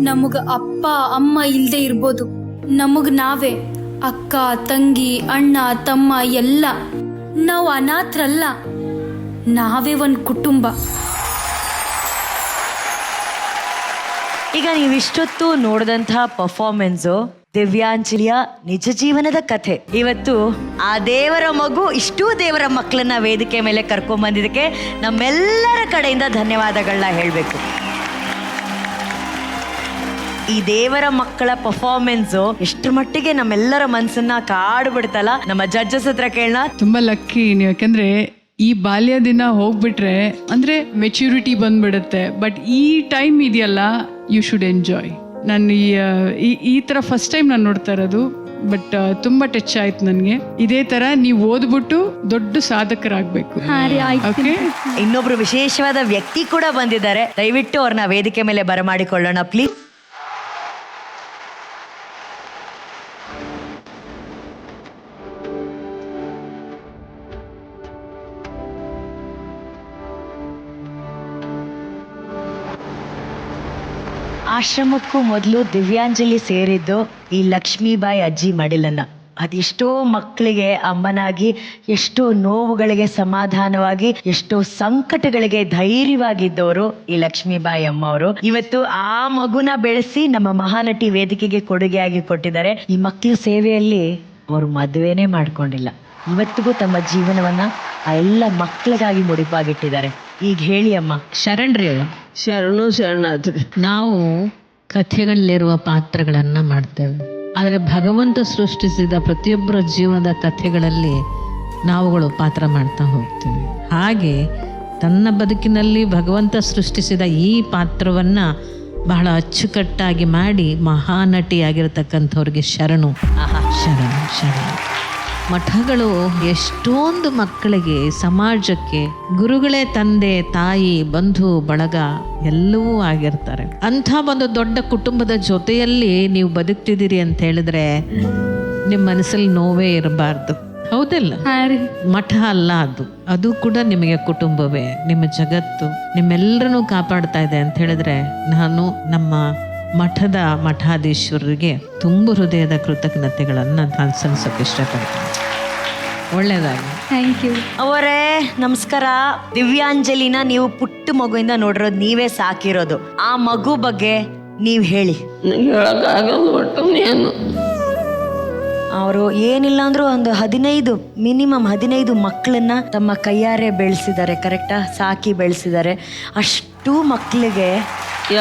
Speaker 15: ನಮಗ ಅಪ್ಪ ಅಮ್ಮ ಇಲ್ಲದೆ ಇರ್ಬೋದು, ನಮಗ್ ನಾವೇ ಅಕ್ಕ ತಂಗಿ ಅಣ್ಣ ತಮ್ಮ ಎಲ್ಲ. ನಾವು ಅನಾಥರಲ್ಲ, ನಾವೇ ಒಂದು ಕುಟುಂಬ.
Speaker 2: ಈಗ ನೀವಿಷ್ಟೊತ್ತು ನೋಡಿದಂತಹ ಪರ್ಫಾರ್ಮೆನ್ಸು ದಿವ್ಯಾಂಜಲಿಯ ನಿಜ ಜೀವನದ ಕಥೆ. ಇವತ್ತು ಆ ದೇವರ ಮಗು ಇಷ್ಟೂ ದೇವರ ಮಕ್ಕಳನ್ನ ವೇದಿಕೆ ಮೇಲೆ ಕರ್ಕೊಂಡ್ಬಂದಿದ್ದಕ್ಕೆ ನಮ್ಮೆಲ್ಲರ ಕಡೆಯಿಂದ ಧನ್ಯವಾದಗಳನ್ನ ಹೇಳಬೇಕು. ಈ ದೇವರ ಮಕ್ಕಳ ಪರ್ಫಾರ್ಮೆನ್ಸು ಎಷ್ಟರ ಮಟ್ಟಿಗೆ ನಮ್ಮೆಲ್ಲರ ಮನಸ್ಸನ್ನ ಕಾಡ್ಬಿಡ್ತಲ್ಲ. ನಮ್ಮ ಜಡ್ಜಸ್ ಹತ್ರ ಕೇಳೋಣ.
Speaker 4: ತುಂಬ ಲಕ್ಕಿ ನೀವು, ಯಾಕಂದ್ರೆ ಈ ಬಾಲ್ಯ ದಿನ ಹೋಗ್ಬಿಟ್ರೆ ಅಂದ್ರೆ ಮೆಚ್ಯೂರಿಟಿ ಬಂದ್ಬಿಡುತ್ತೆ. ಬಟ್ ಈ ಟೈಮ್ ಇದೆಯಲ್ಲ, ಯು ಶುಡ್ ಎಂಜಾಯ್. ನಾನು ಈ ಥರ ಫಸ್ಟ್ ಟೈಮ್ ನಾನು ನೋಡ್ತಾ ಇರೋದು. ಬಟ್ ತುಂಬ ಟಚ್ ಆಯ್ತು ನನಗೆ. ಇದೇ ಥರ ನೀವು ಓದ್ಬಿಟ್ಟು ದೊಡ್ಡ ಸಾಧಕರಾಗಬೇಕು. ಓಕೆ,
Speaker 2: ಇನ್ನೊಬ್ರು ವಿಶೇಷವಾದ ವ್ಯಕ್ತಿ ಕೂಡ ಬಂದಿದ್ದಾರೆ. ದಯವಿಟ್ಟು ಅವ್ರನ್ನ ವೇದಿಕೆ ಮೇಲೆ ಬರಮಾಡಿಕೊಳ್ಳೋಣ ಪ್ಲೀಸ್. ಆಶ್ರಮಕ್ಕೂ ಮೊದಲು ದಿವ್ಯಾಂಜಲಿ ಸೇರಿದ್ದು ಈ ಲಕ್ಷ್ಮೀಬಾಯಿ ಅಜ್ಜಿ ಮಡಿಲನ್ನ. ಅದೆಷ್ಟೋ ಮಕ್ಕಳಿಗೆ ಅಮ್ಮನಾಗಿ, ಎಷ್ಟೋ ನೋವುಗಳಿಗೆ ಸಮಾಧಾನವಾಗಿ, ಎಷ್ಟೋ ಸಂಕಟಗಳಿಗೆ ಧೈರ್ಯವಾಗಿದ್ದವರು ಈ ಲಕ್ಷ್ಮೀಬಾಯಿ ಅಮ್ಮ ಅವರು. ಇವತ್ತು ಆ ಮಗುನ ಬೆಳೆಸಿ ನಮ್ಮ ಮಹಾನಟಿ ವೇದಿಕೆಗೆ ಕೊಡುಗೆಯಾಗಿ ಕೊಟ್ಟಿದ್ದಾರೆ. ಈ ಮಕ್ಕಳ ಸೇವೆಯಲ್ಲಿ ಅವರು ಮದುವೆನೇ ಮಾಡ್ಕೊಂಡಿಲ್ಲ. ಇವತ್ತಿಗೂ ತಮ್ಮ ಜೀವನವನ್ನ ಆ ಎಲ್ಲ ಮಕ್ಕಳಿಗಾಗಿ ಮುಡಿಪಾಗಿಟ್ಟಿದ್ದಾರೆ. ಈಗ ಹೇಳಿ ಅಮ್ಮ.
Speaker 8: ಶರಣ್ರಿ, ಶರಣಾರ್ಥಿ. ನಾವು ಕಥೆಗಳಲ್ಲಿರುವ ಪಾತ್ರಗಳನ್ನು ಮಾಡ್ತೇವೆ, ಆದರೆ ಭಗವಂತ ಸೃಷ್ಟಿಸಿದ ಪ್ರತಿಯೊಬ್ಬರ ಜೀವನದ ಕಥೆಗಳಲ್ಲಿ ನಾವುಗಳು ಪಾತ್ರ ಮಾಡ್ತಾ ಹೋಗ್ತೇವೆ. ಹಾಗೆ ತನ್ನ ಬದುಕಿನಲ್ಲಿ ಭಗವಂತ ಸೃಷ್ಟಿಸಿದ ಈ ಪಾತ್ರವನ್ನು ಬಹಳ ಅಚ್ಚುಕಟ್ಟಾಗಿ ಮಾಡಿ ಮಹಾನಟಿಯಾಗಿರ್ತಕ್ಕಂಥವ್ರಿಗೆ ಶರಣು. ಶರಣು ಶರಣು. ಮಠಗಳು ಎಷ್ಟೊಂದು ಮಕ್ಕಳಿಗೆ, ಸಮಾಜಕ್ಕೆ ಗುರುಗಳೇ ತಂದೆ ತಾಯಿ ಬಂಧು ಬಳಗ ಎಲ್ಲವೂ ಆಗಿರ್ತಾರೆ. ಅಂಥ ಒಂದು ದೊಡ್ಡ ಕುಟುಂಬದ ಜೊತೆಯಲ್ಲಿ ನೀವು ಬದುಕ್ತಿದ್ದೀರಿ ಅಂತ ಹೇಳಿದ್ರೆ ನಿಮ್ಮ ಮನಸ್ಸಲ್ಲಿ ನೋವೇ ಇರಬಾರ್ದು. ಹೌದಲ್ಲ? ಮಠ ಅಲ್ಲ ಅದು ಕೂಡ ನಿಮಗೆ ಕುಟುಂಬವೇ, ನಿಮ್ಮ ಜಗತ್ತು, ನಿಮ್ಮೆಲ್ಲರನ್ನೂ ಕಾಪಾಡ್ತಾ ಇದೆ ಅಂತ ಹೇಳಿದ್ರೆ ನಾನು ನಮ್ಮ ಮಠದ ಮಠಾಧೀಶ್ವರರಿಗೆ ತುಂಬ ಹೃದಯದ ಕೃತಜ್ಞತೆಗಳನ್ನು ನಾನು ಸಲ್ಲಿಸೋಕೆ ಇಷ್ಟಪಡ್ತೀನಿ. ಒಳ್ಳೆಯದಾಗಿ.
Speaker 15: Thank you.
Speaker 2: ಅವರೇ ನಮಸ್ಕಾರ. ದಿವ್ಯಾಂಜಲಿನ ನೀವು ಪುಟ್ಟ ಮಗುವಿಂದ ನೋಡಿರೋದು, ನೀವೇ ಸಾಕಿರೋದು. ಆ ಮಗು ಬಗ್ಗೆ ನೀವು ಹೇಳಿ. ಅವರು ಏನಿಲ್ಲ ಅಂದ್ರೂ ಒಂದು 15 ಮಕ್ಕಳನ್ನ ತಮ್ಮ ಕೈಯಾರೆ ಬೆಳೆಸಿದ್ದಾರೆ. ಕರೆಕ್ಟಾ? ಸಾಕಿ ಬೆಳೆಸಿದ್ದಾರೆ. ಅಷ್ಟು ಮಕ್ಕಳಿಗೆ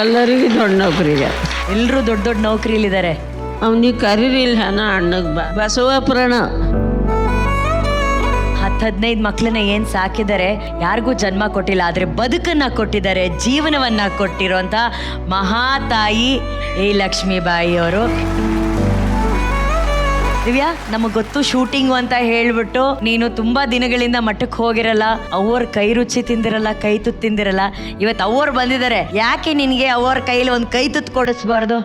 Speaker 8: ಎಲ್ಲರಿಗೂ ದೊಡ್ಡ ನೌಕರಿಗೆ,
Speaker 2: ಎಲ್ಲರೂ ದೊಡ್ಡ ದೊಡ್ಡ ನೌಕರಿಲಿದ್ದಾರೆ.
Speaker 8: ಅವನಿಗೆ ಕರೀರಿಲ್ಲ ಅಣ್ಣಗ್ ಬಸವಪುರಾಣ
Speaker 2: 10-15 ಮಕ್ಕಳನ್ನ ಏನ್ ಸಾಕಿದ್ದಾರೆ, ಯಾರಿಗೂ ಜನ್ಮ ಕೊಟ್ಟಿಲ್ಲ, ಆದ್ರೆ ಬದುಕನ್ನ ಕೊಟ್ಟಿದ್ದಾರೆ, ಜೀವನವನ್ನ ಕೊಟ್ಟಿರುವಂತ ಮಹಾತಾಯಿ ಈ ಲಕ್ಷ್ಮೀಬಾಯಿ ಅವರು. ದಿವ್ಯಾ, ನಮಗ್ ಗೊತ್ತು ಶೂಟಿಂಗು ಅಂತ ಹೇಳ್ಬಿಟ್ಟು ನೀನು ತುಂಬಾ ದಿನಗಳಿಂದ ಮಠಕ್ಕೆ ಹೋಗಿರಲ್ಲ, ಅವ್ರ ಕೈ ರುಚಿ ತಿಂದಿರಲ್ಲ, ಕೈ ತುತ್ತು ತಿಂದಿರಲ್ಲ. ಇವತ್ತು ಅವ್ರು ಬಂದಿದ್ದಾರೆ, ಯಾಕೆ ನಿನ್ಗೆ ಅವ್ರ ಕೈಲಿ ಒಂದು ಕೈ ತುತ್ತು ಕೊಡಿಸ್ಬಾರ್ದು?